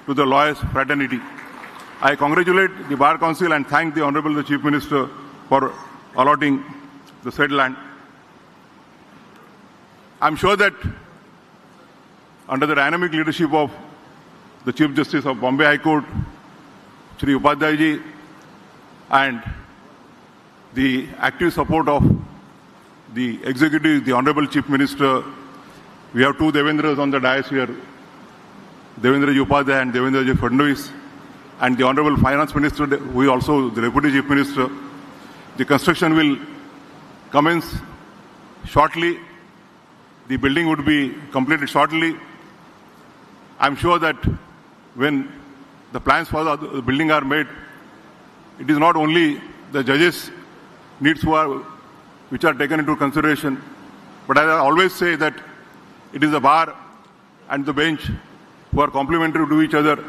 to the lawyers' fraternity. I congratulate the Bar Council and thank the Honorable Chief Minister for allotting the said land. I'm sure that under the dynamic leadership of the Chief Justice of Bombay High Court, Shri Upadhyay ji, and the active support of the executive, the Honorable Chief Minister, we have two Devendras on the dais here, Devendra Upadhyay and Devendra Fadnavis, and the Honorable Finance Minister, who is also the Deputy Chief Minister. The construction will commence shortly. The building would be completed shortly. I'm sure that when the plans for the building are made, it is not only the judges' needs which are taken into consideration, but as I always say that it is the bar and the bench who are complementary to each other.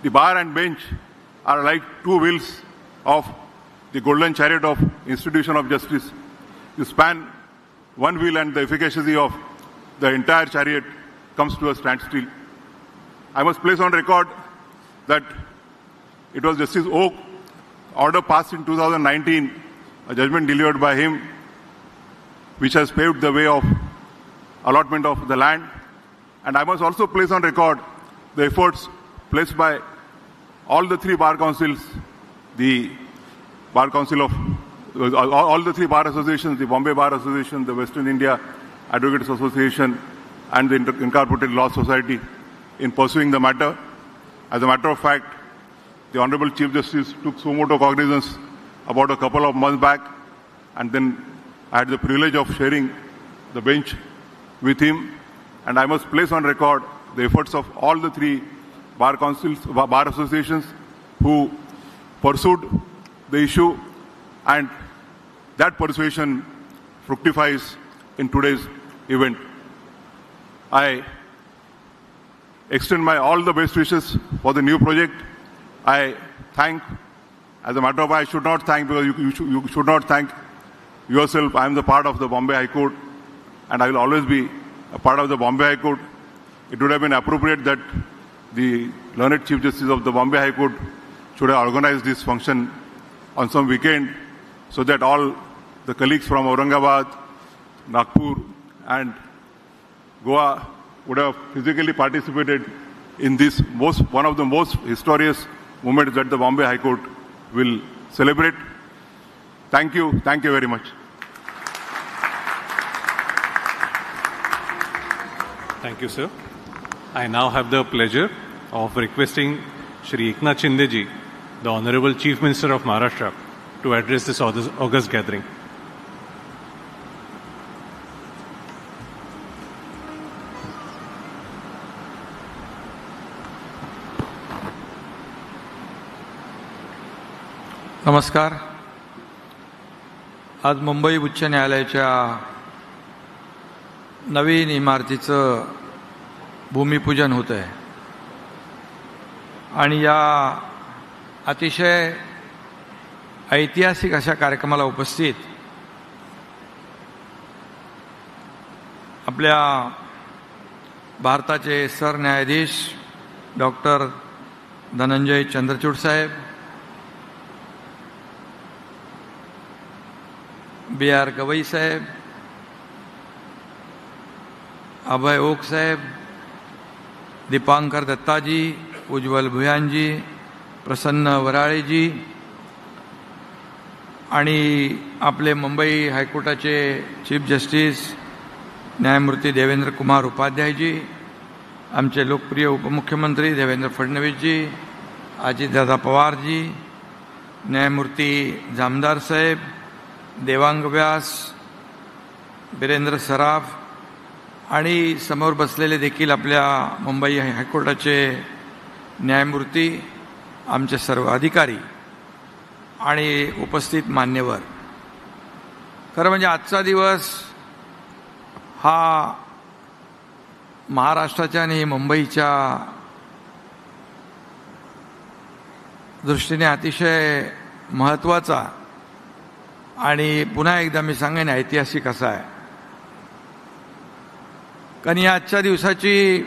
The bar and bench are like two wheels of the golden chariot of institution of justice. You span one wheel and the efficacy of the entire chariot comes to a standstill. I must place on record that it was Justice Oak order passed in 2019, a judgment delivered by him, which has paved the way of allotment of the land. And I must also place on record the efforts placed by all the three bar councils, the Bar Council of all the three bar associations, the Bombay Bar Association, the Western India Advocates Association, and the Incorporated Law Society in pursuing the matter. As a matter of fact, the Honorable Chief Justice took suo motu cognizance about a couple of months back, and then I had the privilege of sharing the bench with him. And I must place on record the efforts of all the three bar councils, bar associations who pursued the issue, and that persuasion fructifies in today's event. I extend my all the best wishes for the new project. I thank, as a matter of fact, I should not thank because you should not thank yourself. I am the part of the Bombay High Court, and I will always be a part of the Bombay High Court. It would have been appropriate that the learned Chief Justice of the Bombay High Court should have organized this function on some weekend so that all the colleagues from Aurangabad, Nagpur and Goa would have physically participated in this one of the most historious moments that the Bombay High Court will celebrate. Thank you very much. Thank you, sir. I now have the pleasure of requesting Shri Eknath Shinde ji, the Honorable Chief Minister of Maharashtra, to address this August gathering. नमस्कार. आज मुंबई उच्च न्यायालयाच्या नवीन इमारतीचं भूमिपूजन होत आहे आणि या अतिशय ऐतिहासिक अशा कार्यक्रमाला उपस्थित आपल्या भारताचे सरन्यायाधीश डॉक्टर धनंजय चंद्रचूड साहेब, B.R. गवई साहेब, अभय ओक साहेब, दीपांकर दत्ताजी, उज्ज्वल भुयानजी, प्रसन्न वराळेजी आणि आपले मुंबई हायकोर्टाचे चीफ जस्टिस न्यायमूर्ती देवेंद्र कुमार उपाध्याय जी, आमचे लोकप्रिय उपमुख्यमंत्री देवेंद्र फडणवीस जी, अजितदादा पवार जी, न्यायमूर्ती जामदार साहेब, देवांग व्यास, बिरेंद्र सराफ आणि समोर बसलेले देखील आपल्या मुंबई हायकोर्टाचे न्यायमूर्ती, आमचे सर्व अधिकारी आणि उपस्थित मान्यवर. खरं म्हणजे आजचा दिवस हा महाराष्ट्राच्या आणि मुंबईच्या दृष्टीने अतिशय महत्त्वाचा आणि पुन्हा एकदा मी सांगेन ऐतिहासिक असा आहे. कारण या आजच्या दिवसाची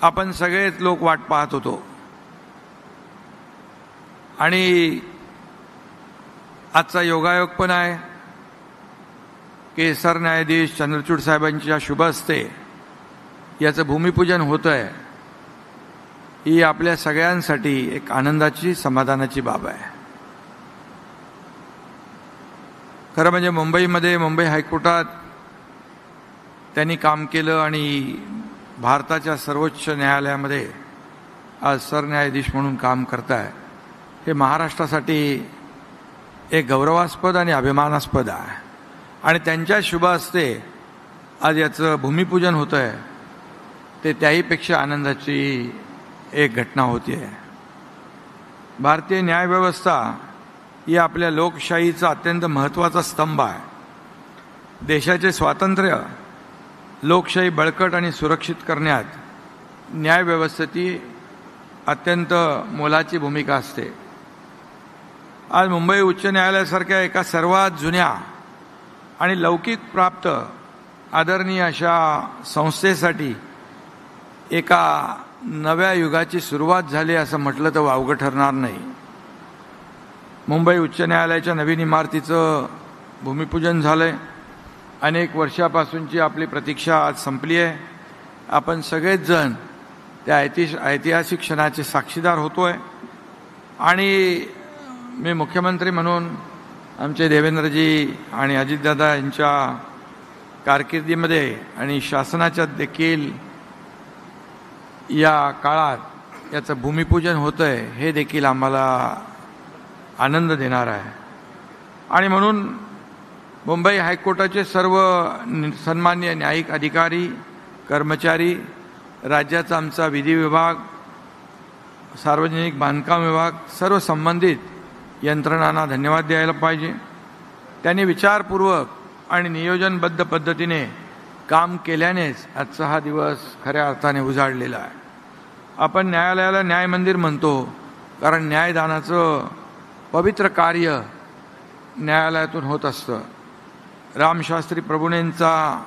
आपण सगळेच लोक वाट पाहत होतो आणि आजचा योगायोग पण आहे की सरन्यायाधीश चंद्रचूड साहेबांच्या शुभ हस्ते याचं भूमिपूजन होतं आहे. ही आपल्या सगळ्यांसाठी एक आनंदाची समाधानाची बाब आहे. खरं म्हणजे मुंबईमध्ये मुंबई हायकोर्टात त्यांनी काम केलं आणि भारताच्या सर्वोच्च न्यायालयामध्ये आज सरन्यायाधीश म्हणून काम करताय. हे महाराष्ट्रासाठी एक गौरवास्पद आणि अभिमानास्पद आहे आणि त्यांच्या शुभ हस्ते आज याचं भूमिपूजन होतं आहे. ते त्याहीपेक्षा आनंदाची एक घटना होती आहे. भारतीय न्यायव्यवस्था ही आपल्या लोकशाहीचा अत्यंत महत्त्वाचा स्तंभ आहे. देशाचे स्वातंत्र्य, लोकशाही बळकट आणि सुरक्षित करण्यात न्यायव्यवस्थेची अत्यंत मोलाची भूमिका असते. आज मुंबई उच्च न्यायालयासारख्या एका सर्वात जुन्या आणि लौकिक प्राप्त आदरणीय अशा संस्थेसाठी एका नव्या युगाची सुरुवात झाली असं म्हटलं तर वावगं ठरणार नाही. मुंबई उच्च न्यायालयाच्या नवीन इमारतीचं भूमिपूजन झालंय. अनेक वर्षापासूनची आपली प्रतीक्षा आज संपली आहे. आपण सगळेच जण त्या ऐतिहासिक क्षणाचे साक्षीदार होतोय आणि मी मुख्यमंत्री म्हणून आमचे देवेंद्रजी आणि अजितदादा यांच्या कारकिर्दीमध्ये आणि शासनाच्या देखील या काळात याचं भूमिपूजन होतंय हे देखील आम्हाला आनंद देणार आहे. आणि म्हणून मुंबई हायकोर्टाचे सर्व सन्मान्य न्यायिक अधिकारी, कर्मचारी, राज्याचा आमचा विधी विभाग, सार्वजनिक बांधकाम विभाग, सर्व संबंधित यंत्रणांना धन्यवाद द्यायला पाहिजे. त्यांनी विचारपूर्वक आणि नियोजनबद्ध पद्धतीने काम केल्यानेच आजचा हा दिवस खऱ्या अर्थाने उजाडलेला आहे. आपण न्यायालयाला न्याय मंदिर म्हणतो कारण न्यायदानाचं पवित्र कार्य न्यायालयातून होत असतं. रामशास्त्री प्रभूंचा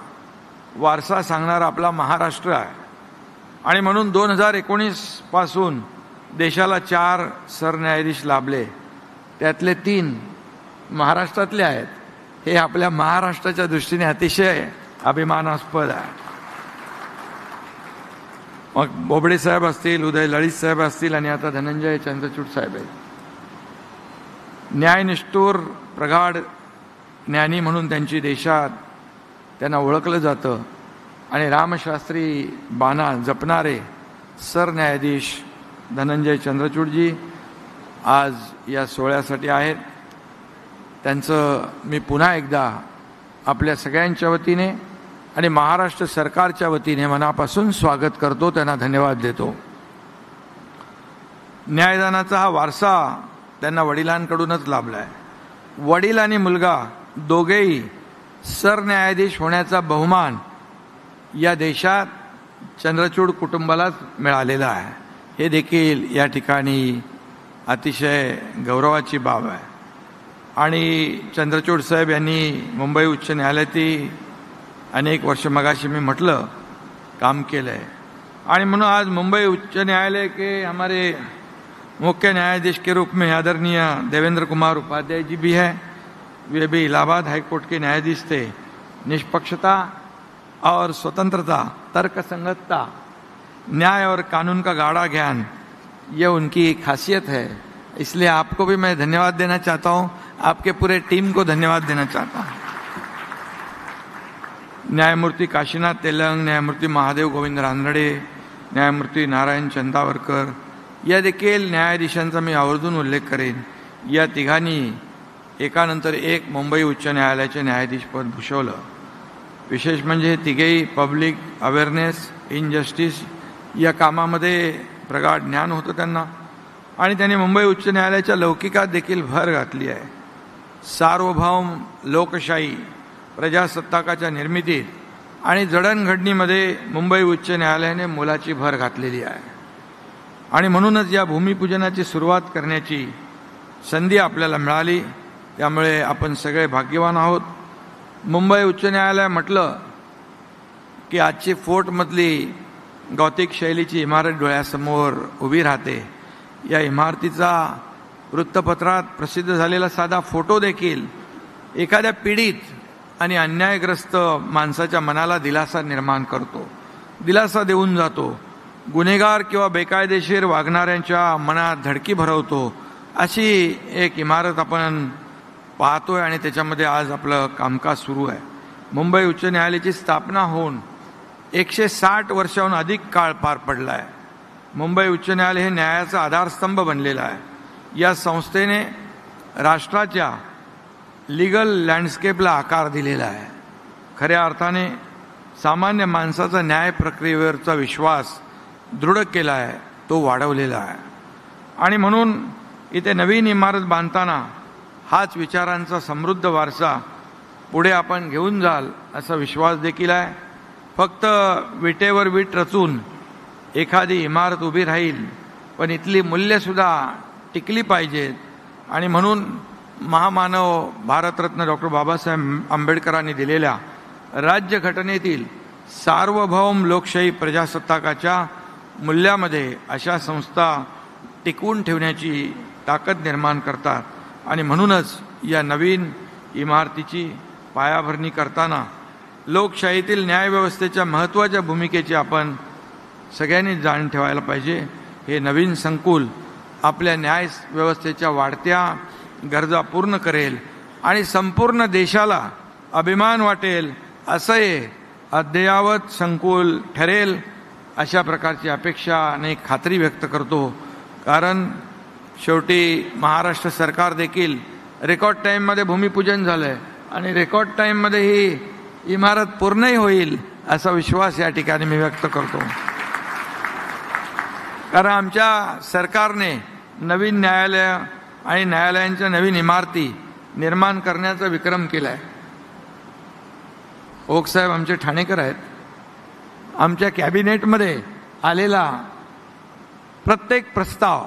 वारसा सांगणारा आपला महाराष्ट्र आहे आणि म्हणून 2019 पासून देशाला 4 सरन्यायाधीश लाभले. त्यातले 3 महाराष्ट्रातले आहेत. हे आपल्या महाराष्ट्राच्या दृष्टीने अतिशय अभिमानास्पद आहे. मग बोबडे साहेब असतील, उदय लळित साहेब असतील आणि आता धनंजय चंद्रचूड साहेब आहेत. न्यायनिष्ठूर, प्रगाढ ज्ञानी म्हणून त्यांची देशात त्यांना ओळखलं जातं आणि रामशास्त्री बाणा जपणारे सरन्यायाधीश धनंजय चंद्रचूडजी आज या सोहळ्यासाठी आहेत. त्यांचं मी पुन्हा एकदा आपल्या सगळ्यांच्या वतीने आणि महाराष्ट्र सरकारच्या वतीने मनापासून स्वागत करतो, त्यांना धन्यवाद देतो. न्यायदानाचा हा वारसा त्यांना वडिलांकडूनच लाभला आहे. वडील आणि मुलगा दोघेही सरन्यायाधीश होण्याचा बहुमान या देशात चंद्रचूड कुटुंबालाच मिळालेला आहे. हे देखील या ठिकाणी अतिशय गौरवाची बाब आहे. आणि चंद्रचूड साहेब यांनी मुंबई उच्च न्यायालयातील अनेक वर्ष मगाशी मी म्हटलं काम केलं है आणि म्हणून आज मुंबई उच्च न्यायालय के हमारे मुख्य न्यायाधीश के रूप में आदरणीय देवेंद्र कुमार उपाध्याय जी भी है. वे भी इलाहाबाद हाईकोर्ट के न्यायाधीश थे. निष्पक्षता और स्वतंत्रता, तर्कसंगतता, न्याय और कानून का गाढ़ा ज्ञान, ये उनकी खासियत है. इसलिए आपको भी मैं धन्यवाद देना चाहता हूँ, आपके पूरे टीम को धन्यवाद देना चाहता हूँ. न्यायमूर्ती काशीनाथ तेलंग, न्यायमूर्ती महादेव गोविंद रानडे, न्यायमूर्ती नारायण चंदावरकर या देखील न्यायाधीशांचा मी आवर्जून उल्लेख करेन. या तिघांनी एकानंतर एक मुंबई उच्च न्यायालयाचे न्यायाधीशपद भूषवलं. विशेष म्हणजे तिघेही पब्लिक अवेअरनेस इन जस्टिस या कामामध्ये प्रगाढ ज्ञान होतं त्यांना आणि त्यांनी मुंबई उच्च न्यायालयाच्या लौकिकात देखील भर घातली आहे. सार्वभौम लोकशाही प्रजासत्ताकाच्या निर्मितीत आणि जडणघडणीमध्ये मुंबई उच्च न्यायालयाने मोलाची भर घातलेली आहे आणि म्हणूनच या भूमिपूजनाची सुरुवात करण्याची संधी आपल्याला मिळाली. त्यामुळे आपण सगळे भाग्यवान आहोत. मुंबई उच्च न्यायालय म्हटलं की आजची फोर्टमधली गॉथिक शैलीची इमारत डोळ्यासमोर उभी राहते. या इमारतीचा वृत्तपत्रात प्रसिद्ध झालेला साधा फोटो देखील एखाद्या पीडित आणि अन्यायग्रस्त माणसाच्या मनाला दिलासा निर्माण करतो, दिलासा देऊन जातो. गुन्हेगार किंवा बेकायदेशीर वागणाऱ्यांच्या मनात धडकी भरवतो अशी एक इमारत आपण पाहतोय आणि त्याच्यामध्ये आज आपलं कामकाज सुरू आहे. मुंबई उच्च न्यायालयाची स्थापना होऊन 160 वर्षाहून अधिक काळ पार पडला आहे. मुंबई उच्च न्यायालय हे न्यायाचा आधारस्तंभ बनलेला आहे. या संस्थेने राष्ट्राच्या लीगल लँडस्केपला आकार दिलेला आहे. खऱ्या अर्थाने सामान्य माणसाचा न्याय प्रक्रियेवरचा विश्वास दृढ केला आहे, तो वाढवलेला आहे. आणि म्हणून इथे नवीन इमारत बांधताना हाच विचारांचा समृद्ध वारसा पुढे आपण घेऊन जाल असा विश्वास देखील आहे. फक्त विटेवर वीट रचून एखादी इमारत उभी राहील, पण इथली मूल्यसुद्धा टिकली पाहिजेत. आणि म्हणून महामानव भारतरत्न डॉक्टर बाबासाहेब आंबेडकरांनी दिलेल्या राज्यघटनेतील सार्वभौम लोकशाही प्रजासत्ताकाच्या मूल्यामध्ये अशा संस्था टिकवून ठेवण्याची ताकद निर्माण करतात. आणि म्हणूनच या नवीन इमारतीची पायाभरणी करताना लोकशाहीतील न्यायव्यवस्थेच्या महत्त्वाच्या भूमिकेची आपण सगळ्यांनी जाण ठेवायला पाहिजे. हे नवीन संकुल आपल्या न्याय व्यवस्थेच्या वाढत्या गरजा पूर्ण करेल आणि संपूर्ण देशाला अभिमान वाटेल असं हे अद्ययावत संकुल ठरेल अशा प्रकारची अपेक्षा आणि खात्री व्यक्त करतो. कारण शेवटी महाराष्ट्र सरकार देखील रेकॉर्ड टाईममध्ये भूमिपूजन झालं आहे आणि रेकॉर्ड टाईममध्ये ही इमारत पूर्णही होईल असा विश्वास या ठिकाणी मी व्यक्त करतो. कारण आमच्या सरकारने नवीन न्यायालय आणि न्यायालयांच्या नवीन इमारती निर्माण करण्याचा विक्रम केला आहे. ओक साहेब आमचे ठाणेकर आहेत. आमच्या कॅबिनेटमध्ये आलेला प्रत्येक प्रस्ताव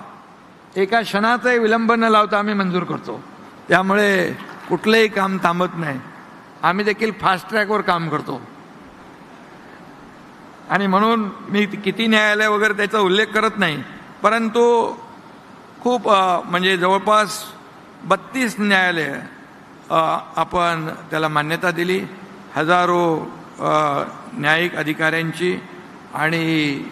एका क्षणाचाही विलंब न लावता आम्ही मंजूर करतो. त्यामुळे कुठलंही काम थांबत नाही. आम्ही देखील फास्ट ट्रॅकवर काम करतो. आणि म्हणून मी किती न्यायालय वगैरे त्याचा उल्लेख करत नाही, परंतु खूप म्हणजे जवळपास 32 न्यायालय आपण त्याला मान्यता दिली. हजारो न्यायिक अधिकाऱ्यांची आणि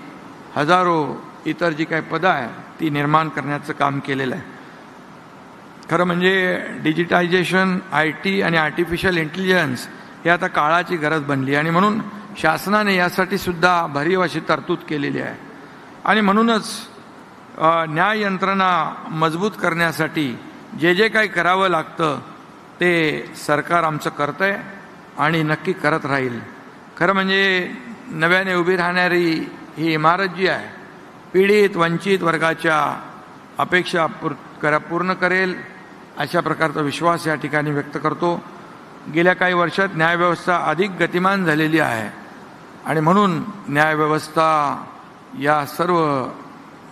हजारो इतर जी काही पदं आहे ती निर्माण करण्याचं काम केलेलं आहे. खरं म्हणजे डिजिटायझेशन, IT आणि आर्टिफिशियल इंटेलिजन्स हे आता काळाची गरज बनली आणि म्हणून शासनाने यासाठी सुद्धा भरीव अशी तरतूद केलेली आहे. आणि म्हणूनच न्याय यंत्रणा मजबूत करण्यासाठी जे जे काही करावं लागतं ते सरकार आमचं करतंय आणि नक्की करत राहील. खरं म्हणजे नव्याने उभी राहणारी ही इमारत जी आहे पीडित वंचित वर्गाच्या अपेक्षा पूर्ण करेल अशा प्रकारचा विश्वास या ठिकाणी व्यक्त करतो. गेल्या काही वर्षात न्यायव्यवस्था अधिक गतिमान झालेली आहे आणि म्हणून न्यायव्यवस्था या सर्व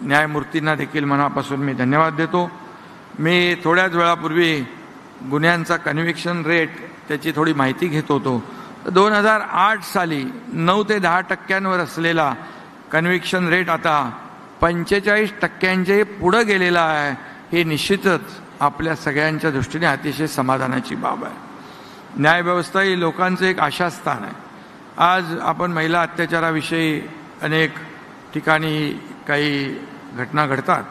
न्यायमूर्तींना देखील मनापासून मी धन्यवाद देतो. मी थोड्याच वेळापूर्वी गुन्ह्यांचा कन्व्हिक्शन रेट त्याची थोडी माहिती घेत होतो. 2008 साली 9 ते 10% असलेला कन्व्हिक्शन रेट आता 45% पुढं गेलेला आहे. हे निश्चितच आपल्या सगळ्यांच्या दृष्टीने अतिशय समाधानाची बाब आहे. न्यायव्यवस्था ही लोकांचं एक आशास्थान आहे. आज आपण महिला अत्याचाराविषयी अनेक ठिकाणी काही घटना घडतात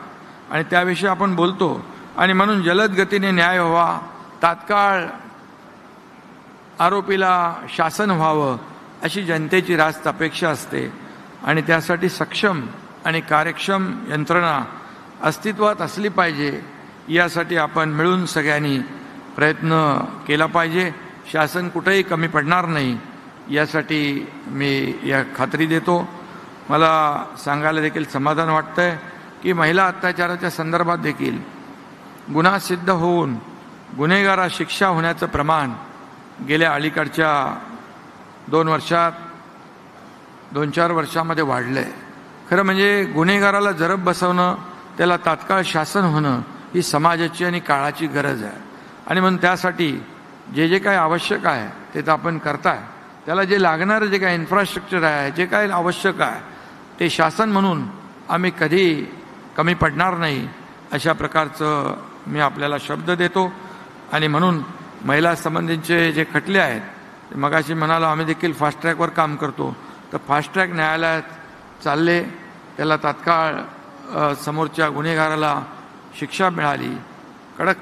आणि त्याविषयी आपण बोलतो आणि म्हणून जलद गतीने न्याय व्हावा, तात्काळ आरोपीला शासन व्हावं अशी जनतेची रास्त अपेक्षा असते आणि त्यासाठी सक्षम आणि कार्यक्षम यंत्रणा अस्तित्वात असली पाहिजे. यासाठी आपण मिळून सगळ्यांनी प्रयत्न केला पाहिजे. शासन कुठेही कमी पडणार नाही यासाठी मी या खात्री देतो. मला सांगायला देखील समाधान वाटतंय की महिला अत्याचाराच्या संदर्भात देखील गुन्हा सिद्ध होऊन गुन्हेगारा शिक्षा होण्याचं प्रमाण गेल्या अलीकडच्या 2-4 वर्षामध्ये वाढलं आहे. खरं म्हणजे गुन्हेगाराला जरब बसवणं, त्याला तात्काळ शासन होणं ही समाजाची आणि काळाची गरज आहे. आणि म्हणून त्यासाठी जे जे काही आवश्यक आहे ते तर आपण करताय. त्याला जे लागणारं जे काही इन्फ्रास्ट्रक्चर आहे, जे काही आवश्यक आहे ते शासन म्हणून आम्ही कधी कमी पडणार नाही अशा प्रकारचं मी आपल्याला शब्द देतो. आणि म्हणून महिला संबंधीचे जे खटले आहेत मगाशी म्हणालो आम्ही देखील फास्ट ट्रॅकवर काम करतो, तर फास्ट ट्रॅक न्यायालयात चालले, त्याला तात्काळ समोरच्या गुन्हेगाराला शिक्षा मिळाली,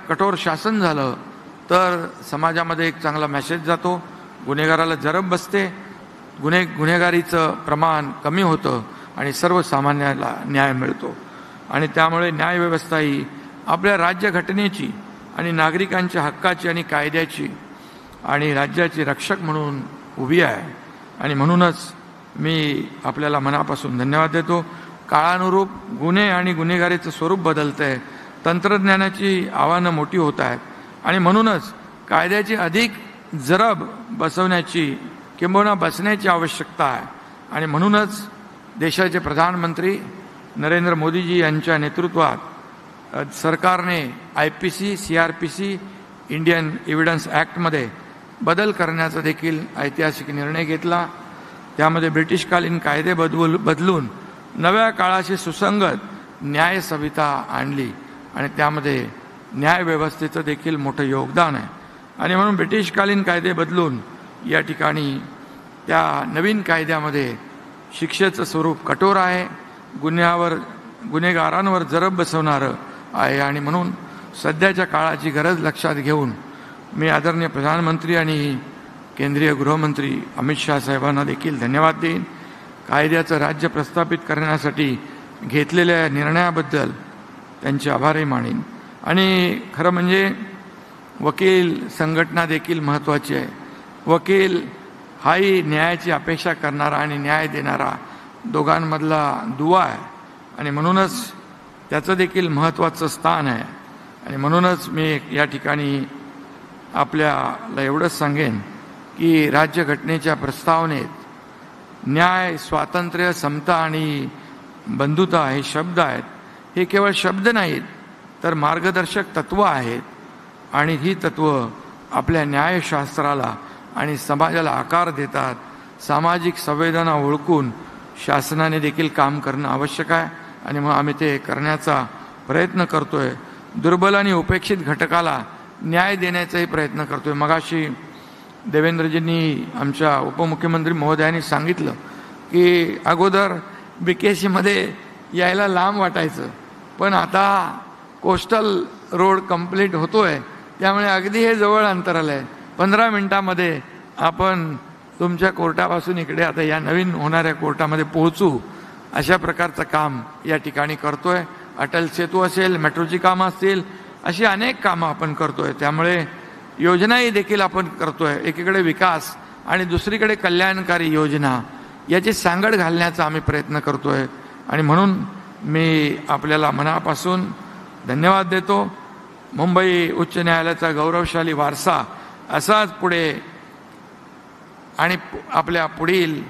कठोर शासन झालं तर समाजामध्ये एक चांगला मेसेज जातो, गुन्हेगाराला जरब बसते, गुन्हेगारीचं प्रमाण कमी होतं आणि सर्वसामान्याला न्याय मिळतो. आणि त्यामुळे न्यायव्यवस्था ही आपल्या राज्यघटनेची आणि नागरिकांच्या हक्काची आणि कायद्याची आणि राज्याची रक्षक म्हणून उभी आहे. आणि म्हणूनच मी आपल्याला मनापासून धन्यवाद देतो. काळानुरूप गुन्हे आणि गुन्हेगारीचं स्वरूप बदलतं आहे, तंत्रज्ञानाची आव्हानं मोठी होत आहेत आणि म्हणूनच कायद्याची अधिक जरब बसवण्याची किंबहुना बसण्याची आवश्यकता आहे. आणि म्हणूनच देशाचे प्रधानमंत्री नरेंद्र मोदीजी यांच्या नेतृत्वात सरकारने IPC, CRPC, इंडियन एव्हिडन्स ॲक्टमध्ये बदल करण्याचा देखील ऐतिहासिक निर्णय घेतला. त्यामध्ये ब्रिटिशकालीन कायदे बदलून नव्या काळाशी सुसंगत न्याय संहिता आणली आणि त्यामध्ये न्यायव्यवस्थेचं देखील मोठं योगदान आहे. आणि म्हणून ब्रिटिशकालीन कायदे बदलून या ठिकाणी त्या नवीन कायद्यामध्ये शिक्षेचं स्वरूप कठोर आहे, गुन्हेगारांवर जरब बसवणारं आहे. आणि म्हणून सध्याच्या काळाची गरज लक्षात घेऊन मी आदरणीय प्रधानमंत्री आणि केंद्रीय गृहमंत्री अमित शाह साहेबांना देखील धन्यवाद देईन. कायद्याचं राज्य प्रस्थापित करण्यासाठी घेतलेल्या निर्णयाबद्दल त्यांचे आभारही मानेन. आणि खरं म्हणजे वकील संघटना देखील महत्त्वाची आहे. वकील हाही न्यायाची अपेक्षा करणारा आणि न्याय देणारा दोघांमधला दुवा आहे आणि म्हणूनच त्याचं देखील महत्त्वाचं स्थान आहे. आणि म्हणूनच मी या ठिकाणी आपल्याला एवढंच सांगेन की राज्यघटनेच्या प्रस्तावनेत न्याय, स्वातंत्र्य, समता आणि बंधुता हे शब्द आहेत. हे केवळ शब्द नाहीत तर मार्गदर्शक तत्त्व आहेत आणि ही तत्त्व आपल्या न्यायशास्त्राला आणि समाजाला आकार देतात. सामाजिक संवेदना ओळखून शासनाने देखील काम करणं आवश्यक आहे आणि मग आम्ही ते करण्याचा प्रयत्न करतोय. दुर्बल आणि उपेक्षित घटकाला न्याय देण्याचाही प्रयत्न करतोय. मगाशी देवेंद्रजींनी आमच्या उपमुख्यमंत्री महोदयांनी सांगितलं की अगोदर BKCमध्ये यायला लांब वाटायचं, पण आता कोस्टल रोड कंप्लीट होतोय त्यामुळे अगदी हे जवळ अंतराल आहे. 15 मिनिटामध्ये आपण तुमच्या कोर्टापासून इकडे आता या नवीन होणाऱ्या कोर्टामध्ये पोहोचू अशा प्रकारचं काम या ठिकाणी करतोय. अटल सेतू असेल, मेट्रोची कामं असतील, अशी अनेक कामं आपण करतोय. त्यामुळे योजनाही देखील आपण करतोय. एकीकडे विकास आणि दुसरीकडे कल्याणकारी योजना याची सांगड घालण्याचा आम्ही प्रयत्न करतोय. आणि म्हणून मी आपल्याला मनापासून धन्यवाद देतो. मुंबई उच्च न्यायालयाचा गौरवशाली वारसा असाच पुढे आणि आपल्या पुढील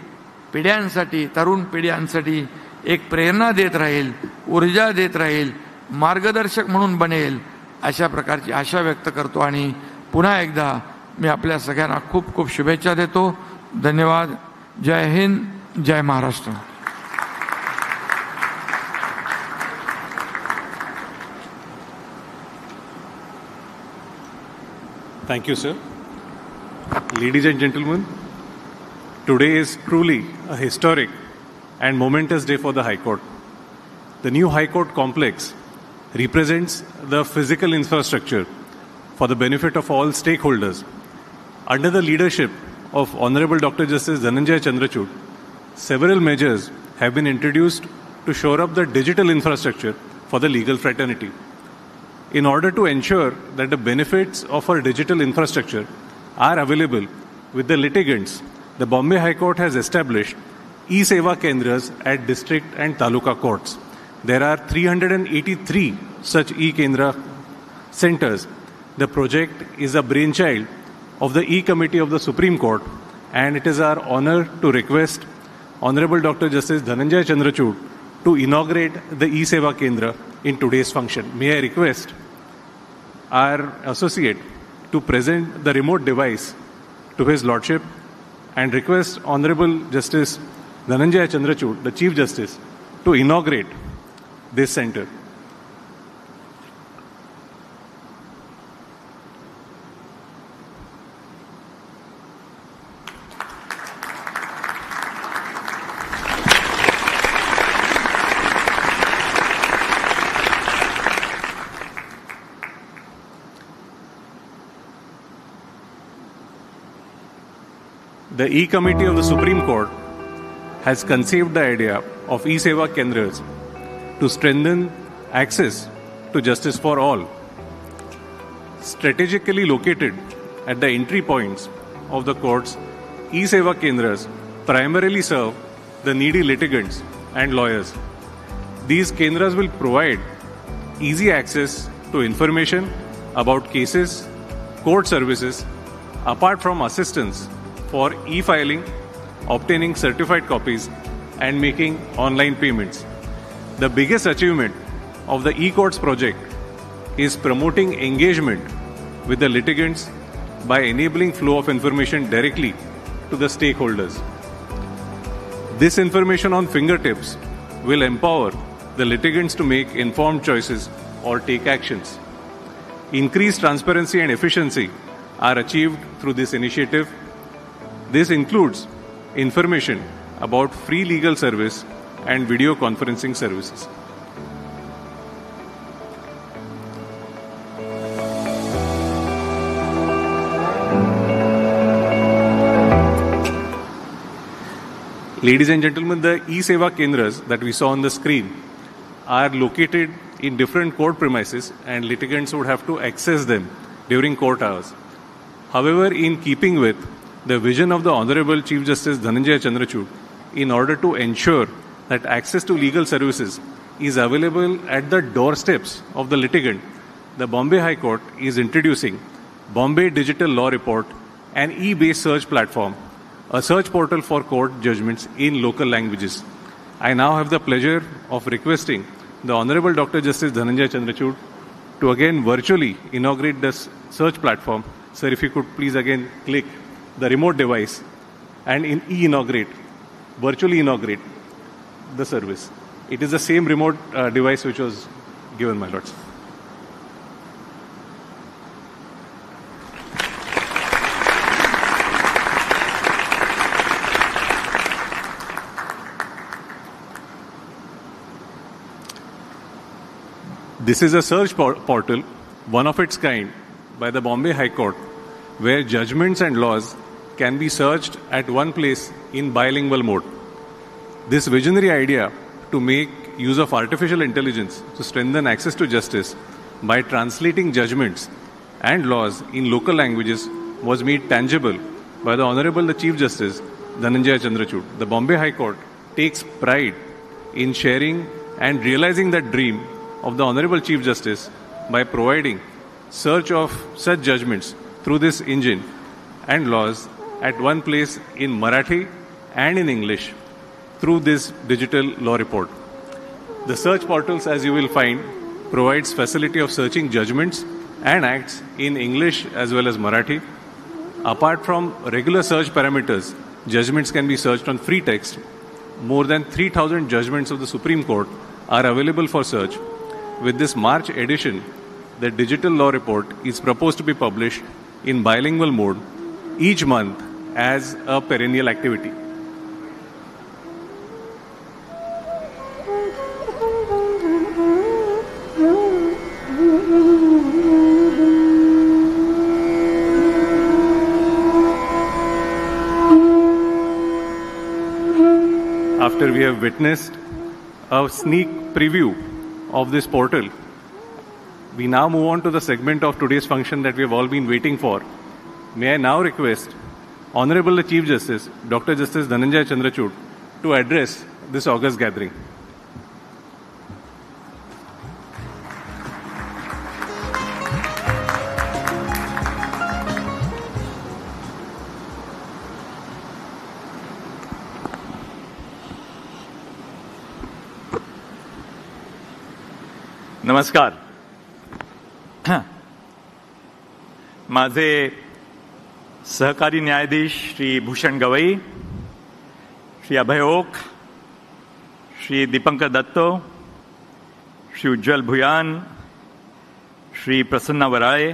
पिढ्यांसाठी, तरुण पिढ्यांसाठी एक प्रेरणा देत राहील, ऊर्जा देत राहील, मार्गदर्शक म्हणून बनेल अशा प्रकारची आशा व्यक्त करतो. आणि पुन्हा एकदा मी आपल्या सगळ्यांना खूप खूप शुभेच्छा देतो. धन्यवाद. जय हिंद, जय Maharashtra. Thank you, sir. Ladies and gentlemen, today is truly a historic and momentous day for the High Court. The new High Court complex represents the physical infrastructure for the benefit of all stakeholders under the leadership of Honorable Dr. Justice Dhananjay Chandrachud, several measures have been introduced to shore up the digital infrastructure for the legal fraternity. In order to ensure that the benefits of our digital infrastructure are available with the litigants, the Bombay High Court has established e-Seva Kendras at district and taluka courts. There are 383 such e-Kendra centers. The project is a brainchild of the E-Committee of the Supreme Court, and it is our honor to request Honorable Dr. Justice Dhananjay Chandrachud to inaugurate the e-Seva Kendra in today's function. May I request our associate to present the remote device to His Lordship and request Honorable Justice Dhananjay Chandrachud, the Chief Justice, to inaugurate this center. The E-Committee of the Supreme Court has conceived the idea of e-Seva Kendras to strengthen access to justice for all. Strategically located at the entry points of the courts, e-Seva Kendras primarily serve the needy litigants and lawyers. These Kendras will provide easy access to information about cases, court services, apart from assistance for e-filing, obtaining certified copies, and making online payments. The biggest achievement of the e-courts project is promoting engagement with the litigants by enabling flow of information directly to the stakeholders. This information on fingertips will empower the litigants to make informed choices or take actions. Increased transparency and efficiency are achieved through this initiative. This includes information about free legal service and video conferencing services. Ladies and gentlemen, the e-Seva Kendras that we saw on the screen are located in different court premises, and litigants would have to access them during court hours. However, in keeping with the vision of the Honorable Chief Justice Dhananjay Chandrachud, in order to ensure that access to legal services is available at the doorsteps of the litigant, the Bombay High Court is introducing Bombay Digital Law Report, an e-based search platform, a search portal for court judgments in local languages. I now have the pleasure of requesting the Honorable Dr. Justice Dhananjay Chandrachud to again virtually inaugurate this search platform. Sir, if you could please again click the remote device and virtually inaugurate the service. It is the same remote device which was given, my lords. This is a search portal, one of its kind, by the Bombay High Court, where judgments and laws can be searched at one place in bilingual mode. This visionary idea to make use of artificial intelligence to strengthen access to justice by translating judgments and laws in local languages was made tangible by the Honorable Chief Justice Dhananjay Chandrachud. The Bombay High Court takes pride in sharing and realizing that dream of the Honorable Chief Justice by providing search of such judgments through this engine and laws at one place in Marathi and in English through this digital law report. The search portals, as you will find, provides facility of searching judgments and acts in English as well as Marathi. Apart from regular search parameters, judgments can be searched on free text. More than 3,000 judgments of the Supreme Court are available for search. With this March edition, the digital law report is proposed to be published in bilingual mode each month as a perennial activity. we have witnessed a sneak preview of this portal. We now move on to the segment of today's function that we have all been waiting for. May I now request Honorable Chief Justice, Dr. Justice Dhananjay Chandrachud, to address this august gathering. नमस्कार. माझे सहकारी न्यायाधीश Shri Bhushan Gavai, Shri Abhay okay, Shri Dipankar दत्तो, श्री उज्ज्वल भुयान, श्री प्रसन्ना वराळे,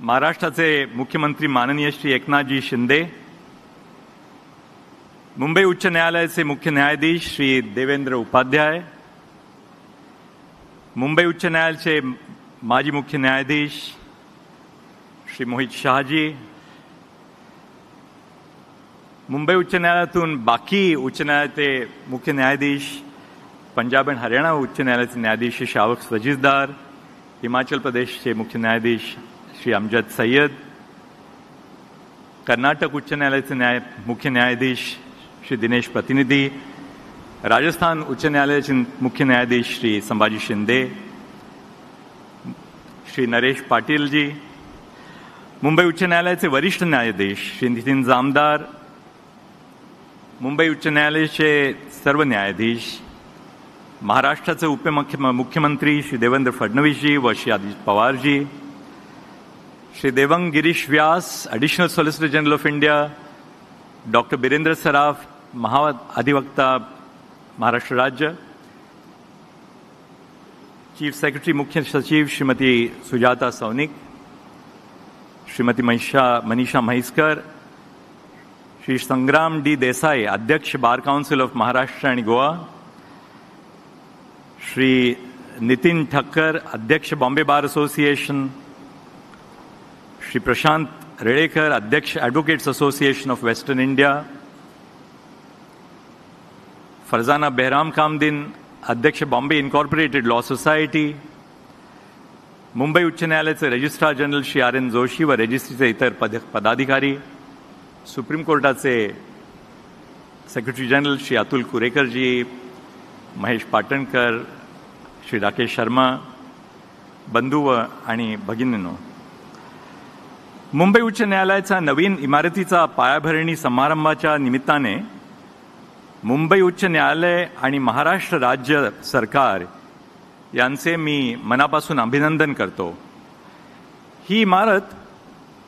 महाराष्ट्राचे मुख्यमंत्री माननीय श्री एकनाथजी शिंदे, मुंबई उच्च न्यायालयाचे मुख्य न्यायाधीश श्री देवेंद्र उपाध्याय, मुंबई उच्च न्यायालयाचे माजी मुख्य न्यायाधीश श्री मोहित शहाजी, मुंबई उच्च न्यायालयातून बाकी उच्च न्यायालयाचे मुख्य न्यायाधीश, पंजाब आणि हरियाणा उच्च न्यायालयाचे न्यायाधीश श्री शावक वजीरदार, हिमाचल प्रदेशचे मुख्य न्यायाधीश श्री अमजद सय्यद, कर्नाटक उच्च न्यायालयाचे मुख्य न्यायाधीश श्री दिनेश प्रतिनिधी, राजस्थान उच्च न्यायालयाचे मुख्य न्यायाधीश श्री संभाजी शिंदे, श्री नरेश पाटील जी, मुंबई उच्च न्यायालयाचे वरिष्ठ न्यायाधीश श्री नितीन जामदार, मुंबई उच्च न्यायालयाचे सर्व न्यायाधीश, महाराष्ट्राचे मुख्यमंत्री श्री देवेंद्र फडणवीस जी व Shri Ajit Pawar ji, Shri Devang Girish Vyas, additional solicitor general of India, doctor Birendra Saraf, महाधिवक्ता महाराष्ट्र राज्य, चीफ सेक्रेटरी मुख्य सचिव श्रीमती सुजाता सौनिक, श्रीमती मनीषा म्हैसकर, श्री संग्राम डी देसाई, अध्यक्ष बार काउंसिल ऑफ महाराष्ट्र आणि गोवा, श्री नितिन ठक्कर, अध्यक्ष बॉम्बे बार असोसिएशन, श्री प्रशांत रेडेकर, अध्यक्ष advocates association of western India, Farzana Behram Kamdin, अध्यक्ष Bombay incorporated law society, Mumbai उच्च न्यायालयाचे registrar general Shri R N Joshi व रजिस्ट्रीचे इतर पदाधिकारी, सुप्रीम कोर्टाचे सेक्रेटरी जनरल श्री अतुल कुरेकर जी, महेश पाटणकर, श्री राकेश शर्मा, बंधू आणि भगिनींनो, मुंबई उच्च न्यायालयाच्या नवीन इमारतीचा पायाभरणी समारंभाच्या निमित्ताने मुंबई उच्च न्यायालय आणि महाराष्ट्र राज्य सरकार यांचे मी मनापासून अभिनंदन करतो. ही इमारत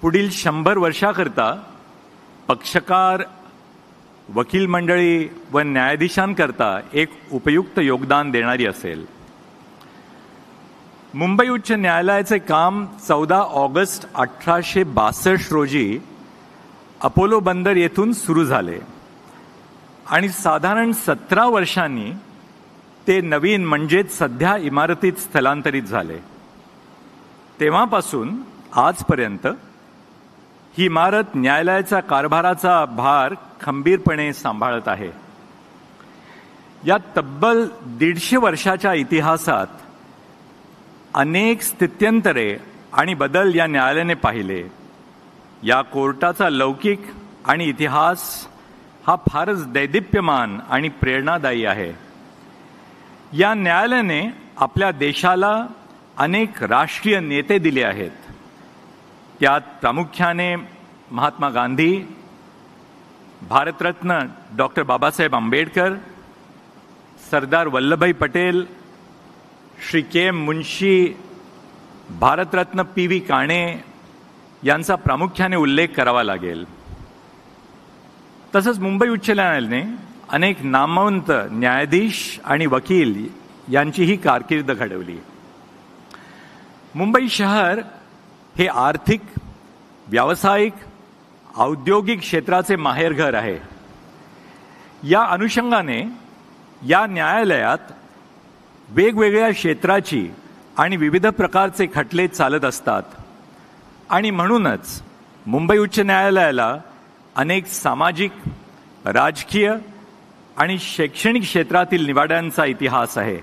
पुढील 100 वर्षाकरता पक्षकार, वकील मंडळी व न्यायाधीशांकरता एक उपयुक्त योगदान देणारी असेल. मुंबई उच्च न्यायालयाचे काम 14 ऑगस्ट 1862 रोजी अपोलो बंदर येथून सुरू झाले आणि साधारण 17 वर्षांनी ते नवीन म्हणजेच सध्या इमारतीत स्थलांतरित झाले. तेव्हापासून आजपर्यंत ही इमारत न्यायालयाच्या कारभाराचा भार खंबीरपणे सांभाळत आहे. या तब्बल 150 वर्षाच्या इतिहासात अनेक स्थित्यंतरे आणि बदल या न्यायालयाने पाहिले. या कोर्टाचा लौकिक आणि इतिहास हा फारच दैदिप्यमान आणि प्रेरणादायी आहे. या न्यायालयाने आपल्या देशाला अनेक राष्ट्रीय नेते दिले आहेत. त्यात प्रामुख्याने महात्मा गांधी, भारतरत्न डॉक्टर बाबासाहेब आंबेडकर, सरदार वल्लभभाई पटेल, श्री के एम मुंशी, भारतरत्न PV काणे यांचा प्रामुख्याने उल्लेख करावा लागेल. तसंच मुंबई उच्च न्यायालयाने अनेक नामवंत न्यायाधीश आणि वकील यांचीही कारकीर्द घडवली. मुंबई शहर हे आर्थिक, व्यावसायिक, औद्योगिक क्षेत्राचे माहेरघर आहे. या अनुषंगाने या न्यायालयात वेगवेगळ्या क्षेत्राची आणि विविध प्रकारचे खटले चालत असतात आणि म्हणूनच मुंबई उच्च न्यायालयाला अनेक सामाजिक, राजकीय आणि शैक्षणिक क्षेत्रातील निवाड्यांचा इतिहास आहे.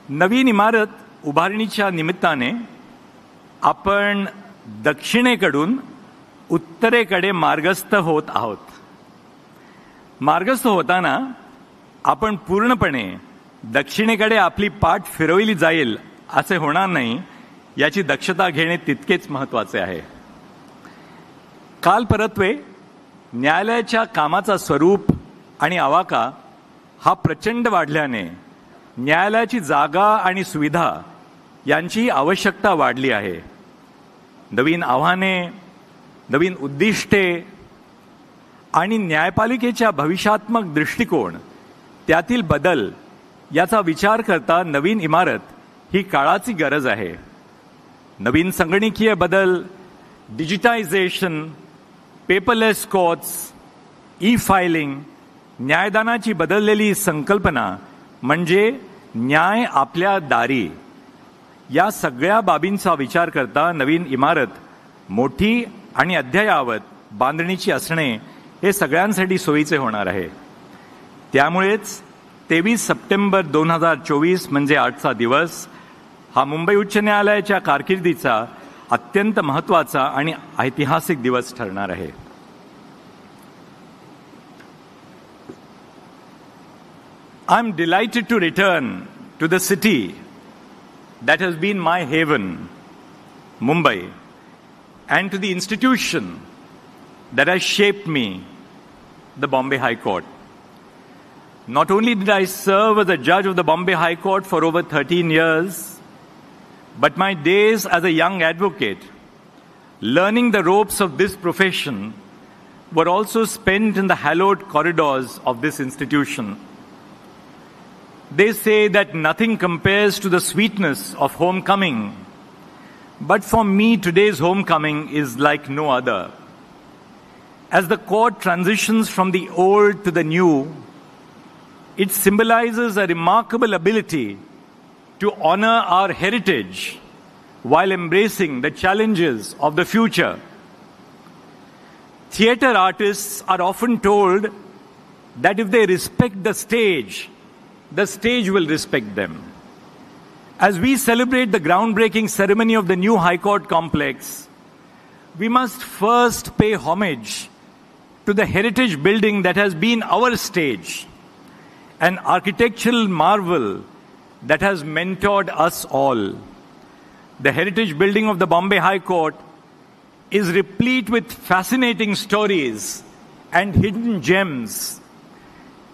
नवीन इमारत उभारणीच्या निमित्ताने आपण दक्षिणेकडून उत्तरेकडे मार्गस्थ होत आहोत. मार्गस्थ होताना आपण पूर्णपणे दक्षिणेकडे आपली पाठ फिरवली जाईल असे होणार नाही याची दक्षता घेणे तितकेच महत्त्वाचे आहे. काल परत्वे न्यायालयाच्या कामाचा स्वरूप आणि आवाका हा प्रचंड वाढल्याने न्यायालयाची जागा आणि सुविधा यांची आवश्यकता वाढली आहे. नवीन आव्हाने, नवीन उद्दिष्टे आणि न्यायपालिकेच्या भविष्यात्मक दृष्टिकोन त्यातील बदल याचा विचार करता नवीन इमारत ही काळाची गरज आहे. नवीन संगणकीय बदल, digitisation, paperless courts, e filing, न्यायदानाची बदललेली संकल्पना म्हणजे न्याय आपल्या दारी, या सगळ्या बाबींचा विचार करता नवीन इमारत मोठी आणि अद्ययावत बांधणीची असणे हे सगळ्यांसाठी सोयीचे होणार आहे. त्यामुळेच 23 सप्टेंबर 2024 म्हणजे आजचा दिवस हा मुंबई उच्च न्यायालयाच्या कारकिर्दीचा अत्यंत महत्त्वाचा आणि ऐतिहासिक दिवस ठरणार आहे. I am delighted to return to the city that has been my haven, Mumbai, and to the institution that has shaped me, the Bombay High Court. Not only did I serve as a judge of the Bombay High Court for over 13 years, but my days as a young advocate, learning the ropes of this profession, were also spent in the hallowed corridors of this institution. They say that nothing compares to the sweetness of homecoming, but for me today's homecoming is like no other. As the court transitions from the old to the new, it symbolizes a remarkable ability to honor our heritage while embracing the challenges of the future. Theatre artists are often told that if they respect the stage will respect them. As we celebrate the groundbreaking ceremony of the new High Court complex, we must first pay homage to the heritage building that has been our stage, an architectural marvel that has mentored us all. The heritage building of the Bombay High Court is replete with fascinating stories and hidden gems.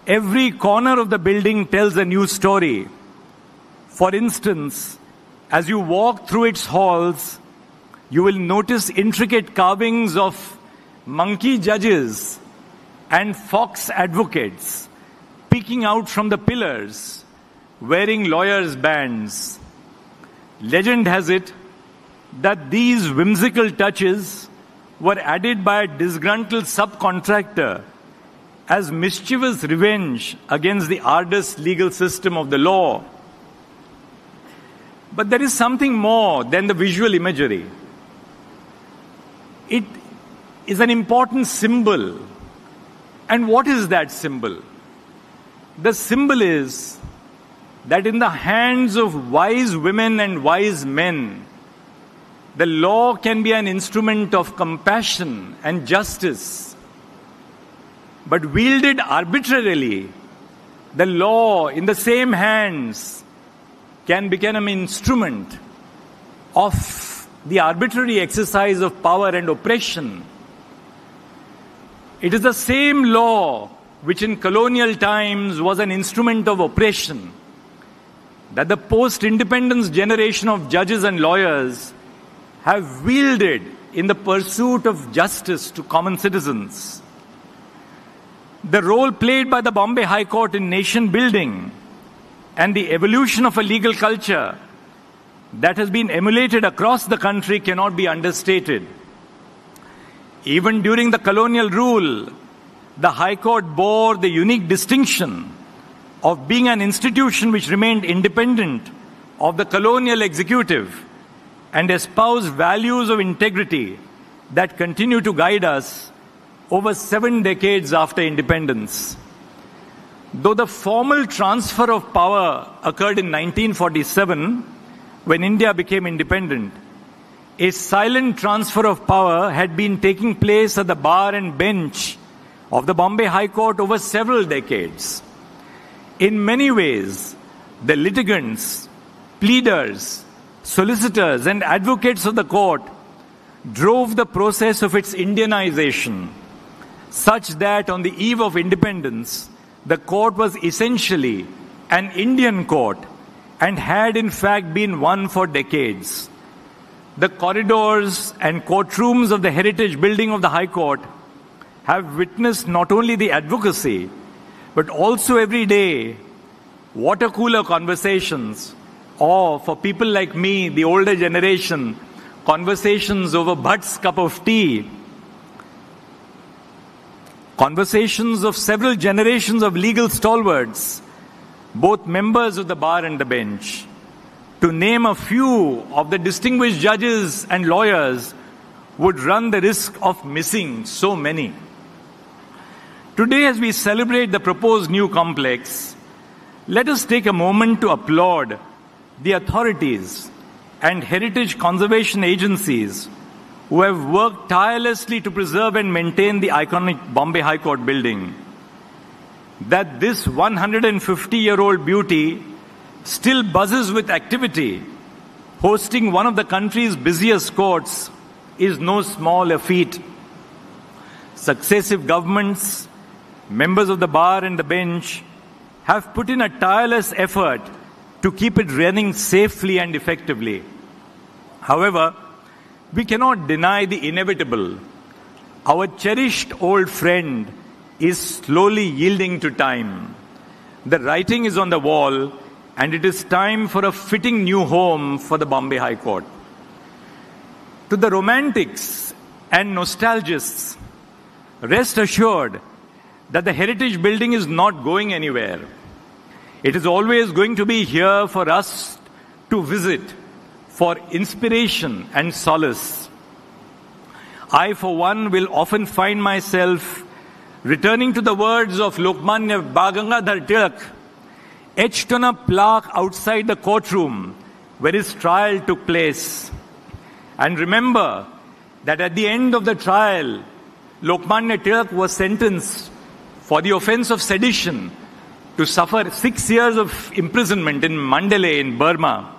Every corner of the building tells a new story. For instance, as you walk through its halls, you will notice intricate carvings of monkey judges and fox advocates peeking out from the pillars, wearing lawyers' bands. Legend has it that these whimsical touches were added by a disgruntled subcontractor as mischievous revenge against the arduous legal system of the law. But there is something more than the visual imagery. It is an important symbol. And what is that symbol? The symbol is that in the hands of wise women and wise men, the law can be an instrument of compassion and justice. But wielded arbitrarily, the law in the same hands can become an instrument of the arbitrary exercise of power and oppression. It is the same law which in colonial times was an instrument of oppression that the post-independence generation of judges and lawyers have wielded in the pursuit of justice to common citizens. The role played by the Bombay High Court in nation building and the evolution of a legal culture that has been emulated across the country cannot be understated. Even during the colonial rule, the High Court bore the unique distinction of being an institution which remained independent of the colonial executive and espoused values of integrity that continue to guide us over 7 decades after independence. Though the formal transfer of power occurred in 1947, when India became independent, a silent transfer of power had been taking place at the bar and bench of the Bombay High Court over several decades. In many ways, the litigants, pleaders, solicitors, and advocates of the court drove the process of its Indianization, such that on the eve of independence, the court was essentially an Indian court and had in fact been one for decades. The corridors and courtrooms of the heritage building of the High Court have witnessed not only the advocacy, but also every day water cooler conversations, or for people like me, the older generation, conversations over Bhatt's cup of tea, conversations of several generations of legal stalwarts, both members of the bar and the bench. To name a few of the distinguished judges and lawyers would run the risk of missing so many. Today, as we celebrate the proposed new complex, let us take a moment to applaud the authorities and heritage conservation agencies who have worked tirelessly to preserve and maintain the iconic Bombay High Court building. That this 150-year-old beauty still buzzes with activity, hosting one of the country's busiest courts, is no small feat. Successive governments, members of the bar and the bench, have put in a tireless effort to keep it running safely and effectively. However, we cannot deny the inevitable. Our cherished old friend is slowly yielding to time. The writing is on the wall, and it is time for a fitting new home for the Bombay High Court. To the romantics and nostalgists, rest assured that the heritage building is not going anywhere. It is always going to be here for us to visit, for inspiration and solace. I, for one, will often find myself returning to the words of Lokmanya Gangadhar Tilak, etched on a plaque outside the courtroom where his trial took place. And remember that at the end of the trial, Lokmanya Tilak was sentenced for the offense of sedition to suffer 6 years of imprisonment in Mandalay in Burma.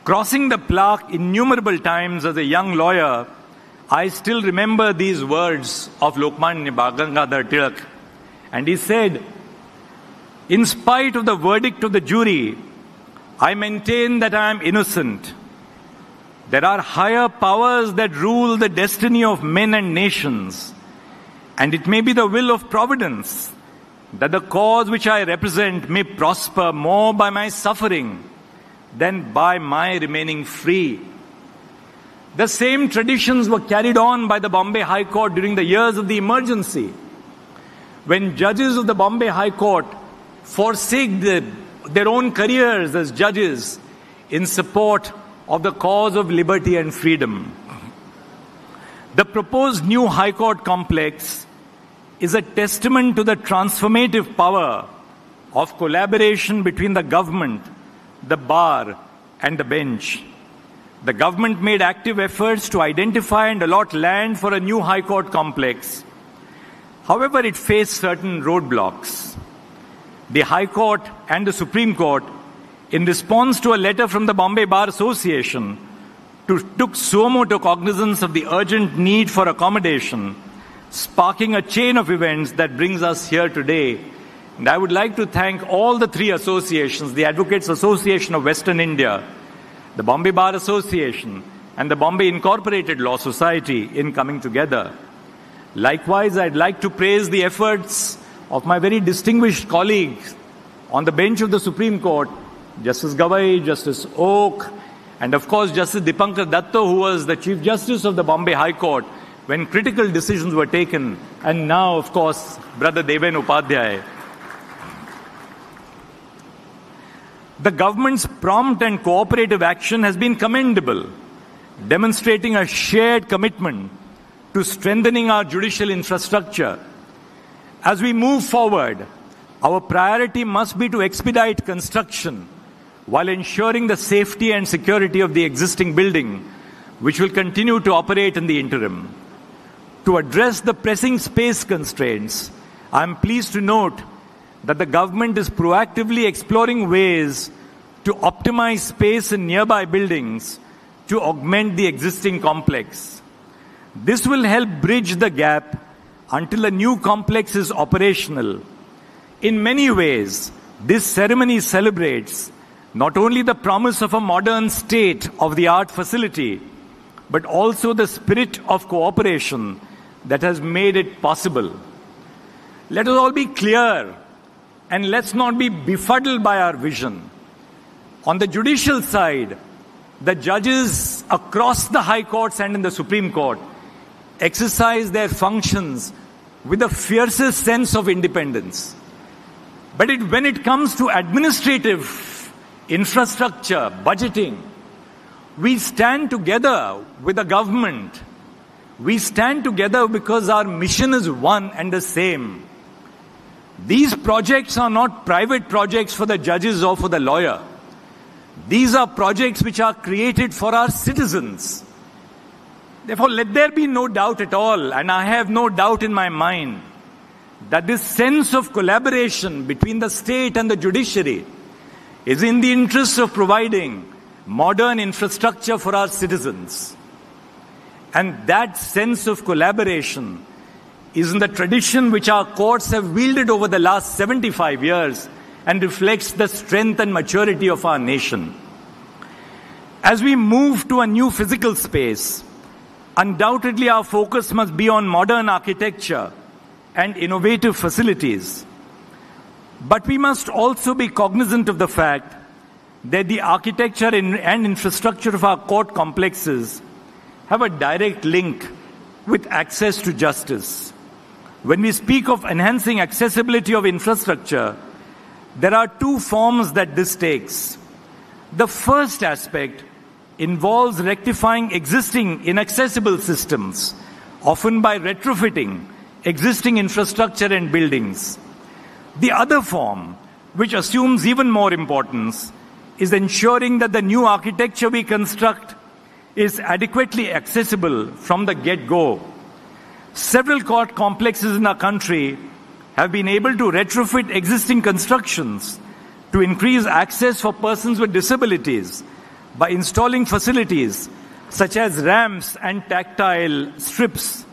Crossing the plaque innumerable times as a young lawyer, I still remember these words of Lokmanya Gangadhar Tilak. And he said, "In spite of the verdict of the jury, I maintain that I am innocent. There are higher powers that rule the destiny of men and nations, and it may be the will of Providence that the cause which I represent may prosper more by my suffering than by my remaining free." The same traditions were carried on by the Bombay High Court during the years of the emergency, when judges of the Bombay High Court forsake their own careers as judges in support of the cause of liberty and freedom. The proposed new High Court complex is a testament to the transformative power of collaboration between the government, the bar, and the bench. The government made active efforts to identify and allot land for a new High Court complex. However, it faced certain roadblocks. The High Court and the Supreme Court, in response to a letter from the Bombay Bar Association, took suo motu cognizance of the urgent need for accommodation, sparking a chain of events that brings us here today. And I would like to thank all the three associations, the Advocates Association of Western India, the Bombay Bar Association, and the Bombay Incorporated Law Society in coming together. Likewise, I'd like to praise the efforts of my very distinguished colleagues on the bench of the Supreme Court, Justice Gawai, Justice Oak, and of course Justice Dipankar Datta, who was the Chief Justice of the Bombay High Court when critical decisions were taken, and now, of course, Brother Deven Upadhyay. The government's prompt and cooperative action has been commendable, demonstrating a shared commitment to strengthening our judicial infrastructure. As we move forward, our priority must be to expedite construction while ensuring the safety and security of the existing building, which will continue to operate in the interim. To address the pressing space constraints, I am pleased to note that the government is proactively exploring ways to optimize space in nearby buildings to augment the existing complex. This will help bridge the gap until a new complex is operational. In many ways, this ceremony celebrates not only the promise of a modern state-of-the-art facility, but also the spirit of cooperation that has made it possible. Let us all be clear and let's not be befuddled by our vision. On the judicial side, the judges across the high courts and in the Supreme Court exercise their functions with the fiercest sense of independence. But when it comes to administrative infrastructure, budgeting, we stand together with the government. We stand together because our mission is one and the same. These projects are not private projects for the judges or for the lawyer. These are projects which are created for our citizens. Therefore, let there be no doubt at all, and I have no doubt in my mind, that this sense of collaboration between the state and the judiciary is in the interest of providing modern infrastructure for our citizens. And that sense of collaboration is in the tradition which our courts have wielded over the last 75 years and reflects the strength and maturity of our nation. As we move to a new physical space, undoubtedly our focus must be on modern architecture and innovative facilities. But we must also be cognizant of the fact that the architecture and infrastructure of our court complexes have a direct link with access to justice. When we speak of enhancing accessibility of infrastructure, there are two forms that this takes. The first aspect involves rectifying existing inaccessible systems, often by retrofitting existing infrastructure and buildings. The other form, which assumes even more importance, is ensuring that the new architecture we construct is adequately accessible from the get-go. Several court complexes in our country have been able to retrofit existing constructions to increase access for persons with disabilities by installing facilities such as ramps and tactile strips.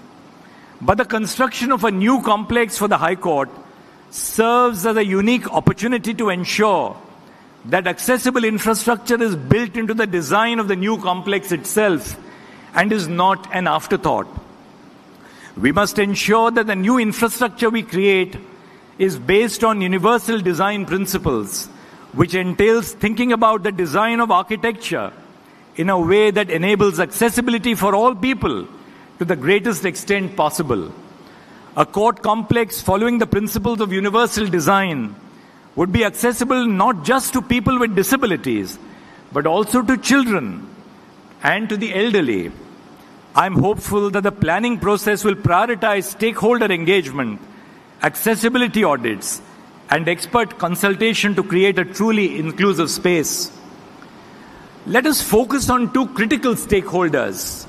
But the construction of a new complex for the High Court serves as a unique opportunity to ensure that accessible infrastructure is built into the design of the new complex itself and is not an afterthought. We must ensure that the new infrastructure we create is based on universal design principles, which entails thinking about the design of architecture in a way that enables accessibility for all people to the greatest extent possible. A court complex following the principles of universal design would be accessible not just to people with disabilities, but also to children and to the elderly. I'm hopeful that the planning process will prioritize stakeholder engagement, accessibility audits, and expert consultation to create a truly inclusive space. Let us focus on two critical stakeholders.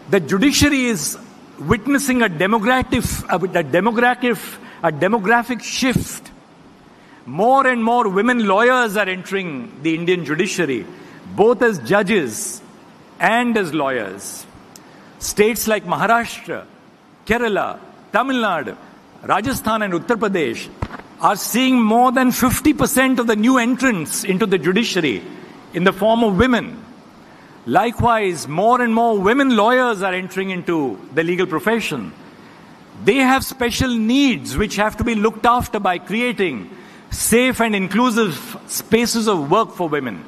The judiciary is witnessing a demographic shift. More and more women lawyers are entering the Indian judiciary, both as judges and as lawyers. States like Maharashtra, Kerala, Tamil Nadu, Rajasthan and Uttar Pradesh are seeing more than 50% of the new entrants into the judiciary in the form of women. Likewise, more and more women lawyers are entering into the legal profession. They have special needs which have to be looked after by creating safe and inclusive spaces of work for women.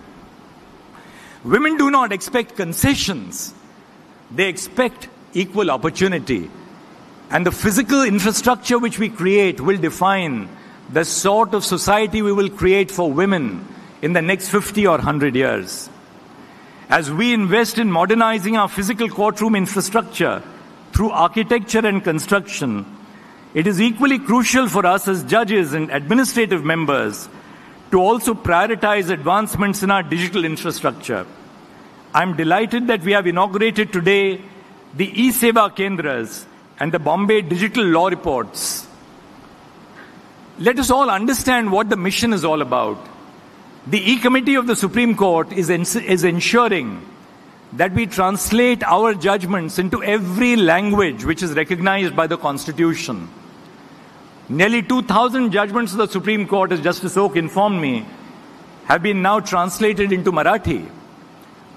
Women do not expect concessions. They expect equal opportunity. And the physical infrastructure which we create will define the sort of society we will create for women in the next 50 or 100 years. As we invest in modernizing our physical courtroom infrastructure through architecture and construction, it is equally crucial for us as judges and administrative members to also prioritize advancements in our digital infrastructure. I'm delighted that we have inaugurated today the E-Seva Kendras and the Bombay Digital Law Reports. Let us all understand what the mission is all about. The E-Committee of the Supreme Court is ensuring that we translate our judgments into every language which is recognized by the Constitution. Nearly 2,000 judgments of the Supreme Court, as Justice Oak informed me, have been now translated into Marathi.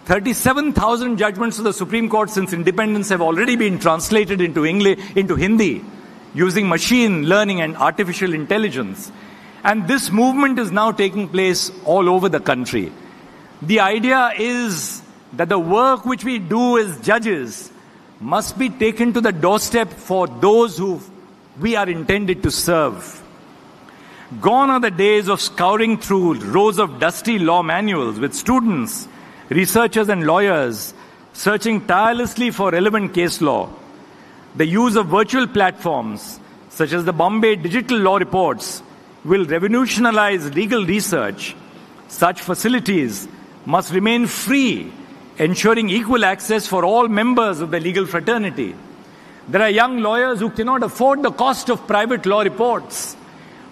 37,000 judgments of the Supreme Court since independence have already been translated into Hindi, using machine learning and artificial intelligence. And this movement is now taking place all over the country. The idea is that the work which we do as judges must be taken to the doorstep for those who we are intended to serve. Gone are the days of scouring through rows of dusty law manuals with students, researchers and lawyers searching tirelessly for relevant case law. The use of virtual platforms, such as the Bombay Digital Law Reports, will revolutionize legal research. Such facilities must remain free, ensuring equal access for all members of the legal fraternity. There are young lawyers who cannot afford the cost of private law reports.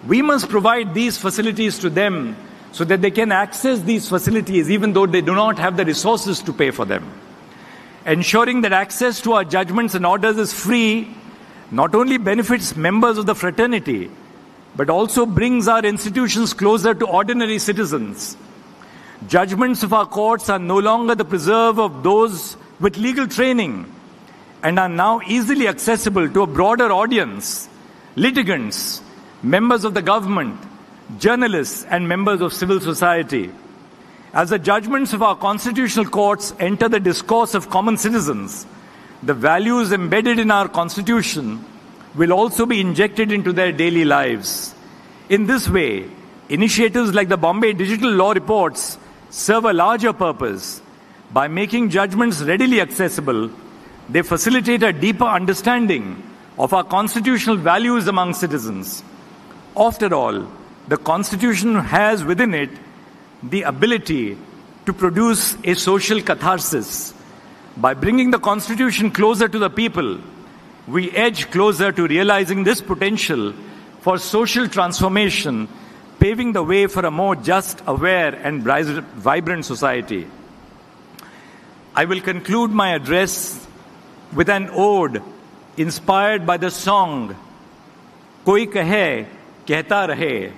We must provide these facilities to them so that they can access these facilities even though they do not have the resources to pay for them. Ensuring that access to our judgments and orders is free not only benefits members of the fraternity, but also brings our institutions closer to ordinary citizens. Judgments of our courts are no longer the preserve of those with legal training and are now easily accessible to a broader audience, litigants, members of the government, journalists, and members of civil society. As the judgments of our constitutional courts enter the discourse of common citizens, the values embedded in our constitution will also be injected into their daily lives. In this way, initiatives like the Bombay Digital Law Reports serve a larger purpose. By making judgments readily accessible, they facilitate a deeper understanding of our constitutional values among citizens. After all, the Constitution has within it the ability to produce a social catharsis. By bringing the Constitution closer to the people, we edge closer to realizing this potential for social transformation, paving the way for a more just, aware, and vibrant society. I will conclude my address with an ode inspired by the song Koi Kahe, Kehta Rahe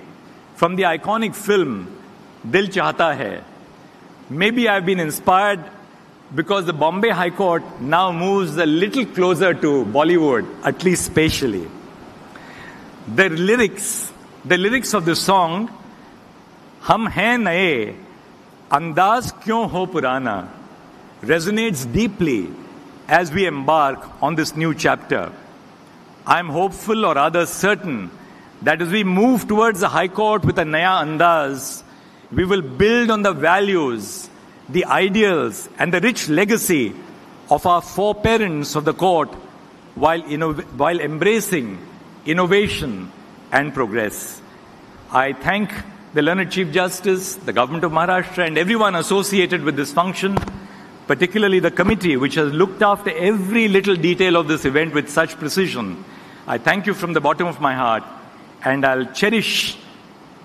from the iconic film Dil Chahta Hai. Maybe I've been inspired because the Bombay High Court now moves a little closer to Bollywood, at least spatially. The lyrics of the song, Hum Hain Naye, Andaz Kyun Ho Purana, resonates deeply as we embark on this new chapter. I am hopeful, or rather certain, that as we move towards the High Court with a Naya Andaz, we will build on the values, the ideals, and the rich legacy of our foreparents of the court while embracing innovation and progress. I thank the learned Chief Justice, the Government of Maharashtra, and everyone associated with this function, particularly the committee which has looked after every little detail of this event with such precision. I thank you from the bottom of my heart, and I'll cherish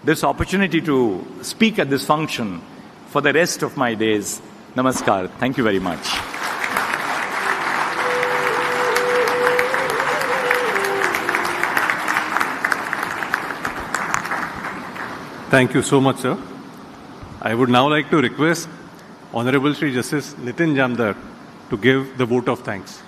this opportunity to speak at this function for the rest of my days. Namaskar. Thank you very much. Thank you so much, sir. I would now like to request Honorable Shri Justice Nitin Jamdar to give the vote of thanks.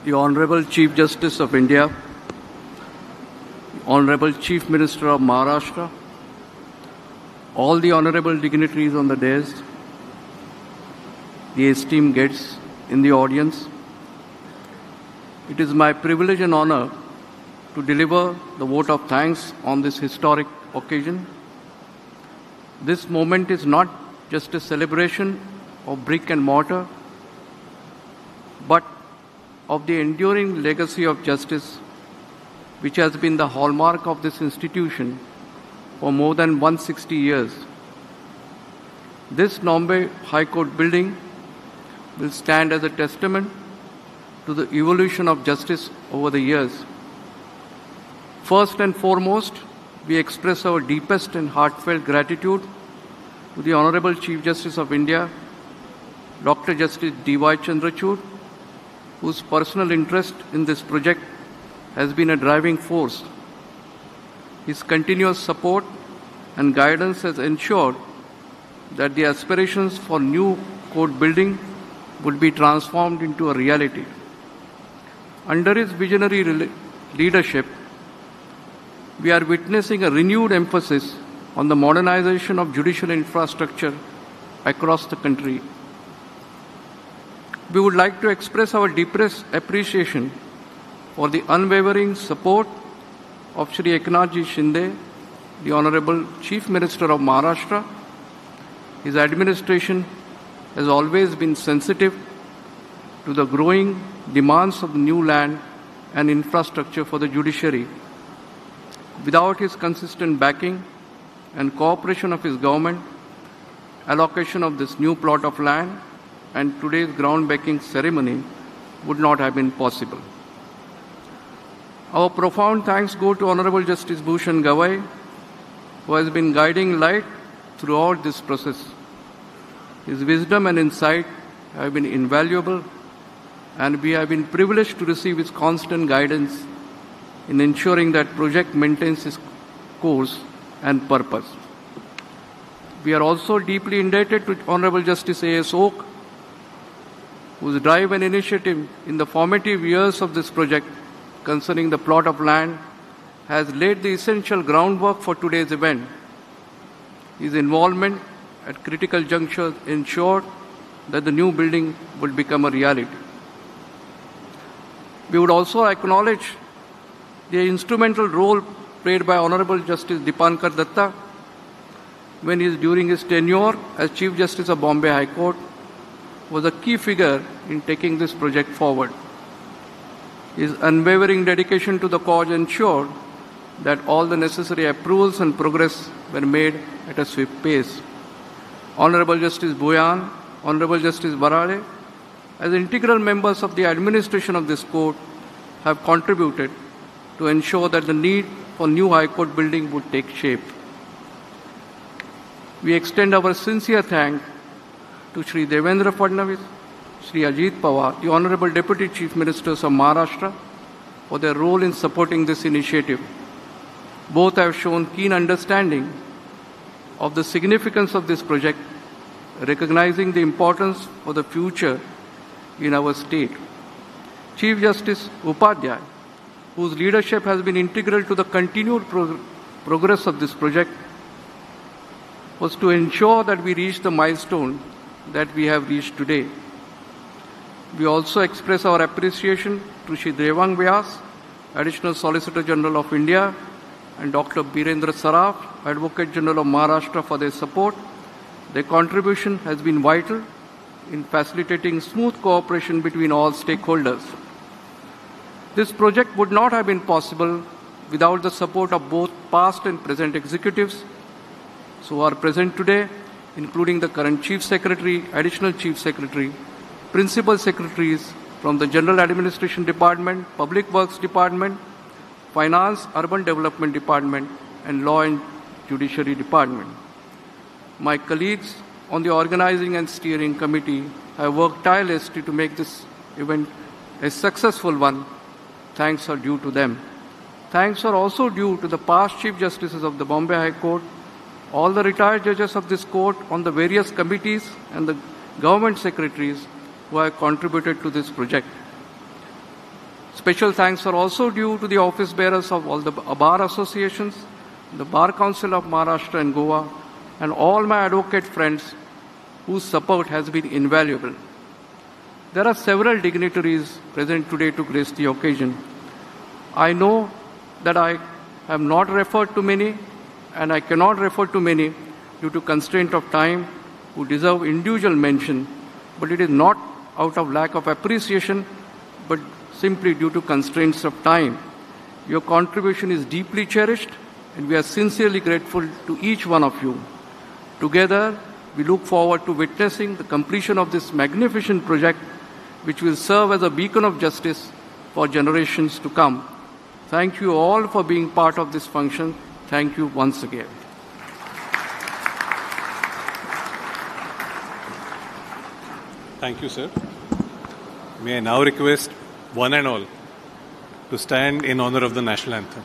The Honorable Chief Justice of India, Honorable Chief Minister of Maharashtra, all the honorable dignitaries on the dais, the esteemed guests in the audience, it is my privilege and honor to deliver the vote of thanks on this historic occasion. This moment is not just a celebration of brick and mortar, but of the enduring legacy of justice, which has been the hallmark of this institution for more than 160 years. This Bombay High Court building will stand as a testament to the evolution of justice over the years. First and foremost, we express our deepest and heartfelt gratitude to the Honorable Chief Justice of India, Dr. Justice D.Y. Chandrachud, whose personal interest in this project has been a driving force. His continuous support and guidance has ensured that the aspirations for new court building would be transformed into a reality. Under his visionary leadership, we are witnessing a renewed emphasis on the modernization of judicial infrastructure across the country. We would like to express our deepest appreciation for the unwavering support of Shri Eknath Shinde, the Honorable Chief Minister of Maharashtra. His administration has always been sensitive to the growing demands of new land and infrastructure for the judiciary. Without his consistent backing and cooperation of his government, allocation of this new plot of land and today's groundbreaking ceremony would not have been possible. Our profound thanks go to Honorable Justice Bhushan Gawai, who has been guiding light throughout this process. His wisdom and insight have been invaluable, and we have been privileged to receive his constant guidance in ensuring that project maintains its course and purpose. We are also deeply indebted to Honorable Justice A.S. Oak, whose drive and initiative in the formative years of this project concerning the plot of land has laid the essential groundwork for today's event. His involvement at critical junctures ensured that the new building would become a reality. We would also acknowledge the instrumental role played by Honorable Justice Dipankar Datta during his tenure as Chief Justice of Bombay High Court, was a key figure in taking this project forward. His unwavering dedication to the cause ensured that all the necessary approvals and progress were made at a swift pace. Honorable Justice Bhuyan, Honorable Justice Barale, as integral members of the administration of this court, have contributed to ensure that the need for new High Court building would take shape. We extend our sincere thanks to Shri Devendra Fadnavis, Shri Ajit Pawar, the Honorable Deputy Chief Ministers of Maharashtra, for their role in supporting this initiative. Both have shown keen understanding of the significance of this project, recognizing the importance for the future in our state. Chief Justice Upadhyay, whose leadership has been integral to the continued progress of this project, was to ensure that we reach the milestone that we have reached today. We also express our appreciation to Shri Devang Vyas, Additional Solicitor General of India, and Dr. Birendra Saraf, Advocate General of Maharashtra, for their support. Their contribution has been vital in facilitating smooth cooperation between all stakeholders. This project would not have been possible without the support of both past and present executives who are present today, including the current Chief Secretary, Additional Chief Secretary, Principal Secretaries from the General Administration Department, Public Works Department, Finance, Urban Development Department, and Law and Judiciary Department. My colleagues on the Organizing and Steering Committee have worked tirelessly to make this event a successful one. Thanks are due to them. Thanks are also due to the past Chief Justices of the Bombay High Court, all the retired judges of this court on the various committees, and the government secretaries who have contributed to this project. Special thanks are also due to the office bearers of all the bar associations, the Bar Council of Maharashtra and Goa, and all my advocate friends whose support has been invaluable. There are several dignitaries present today to grace the occasion. I know that I have not referred to many, and I cannot refer to many due to constraint of time, who deserve individual mention, but it is not out of lack of appreciation, but simply due to constraints of time. Your contribution is deeply cherished, and we are sincerely grateful to each one of you. Together, we look forward to witnessing the completion of this magnificent project, which will serve as a beacon of justice for generations to come. Thank you all for being part of this function. Thank you once again. Thank you, sir. May I now request one and all to stand in honor of the national anthem.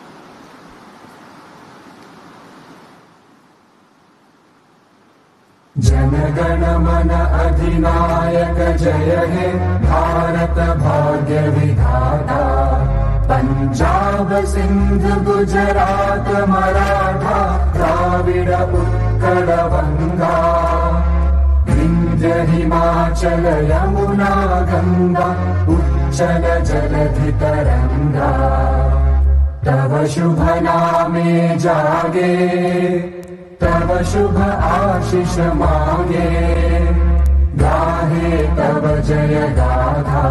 जनगण मन अधिनायक जय हे भारत भाग्य विधाता पंजाब सिंध गुजरात मराठा द्राविड उत्कल गंगा विंध्य हिमाचल यमुना गंगा उच्चल जलधि तरंगा तव शुभ नामे जागे तव शुभ आशीष मांगे गाहे तव जय गाथा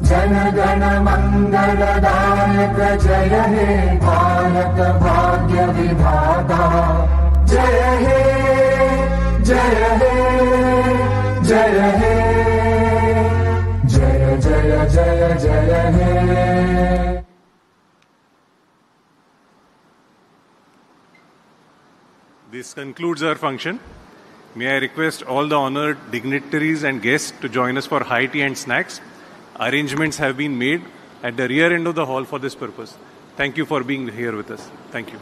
जन गण मंगलदायक जय हे भारत भाग्य विधाता जय हे जय हे जय हे जय जय जय जय हे. This concludes our function. May I request all the honored dignitaries and guests to join us for high tea and snacks. Arrangements have been made at the rear end of the hall for this purpose. Thank you for being here with us. Thank you.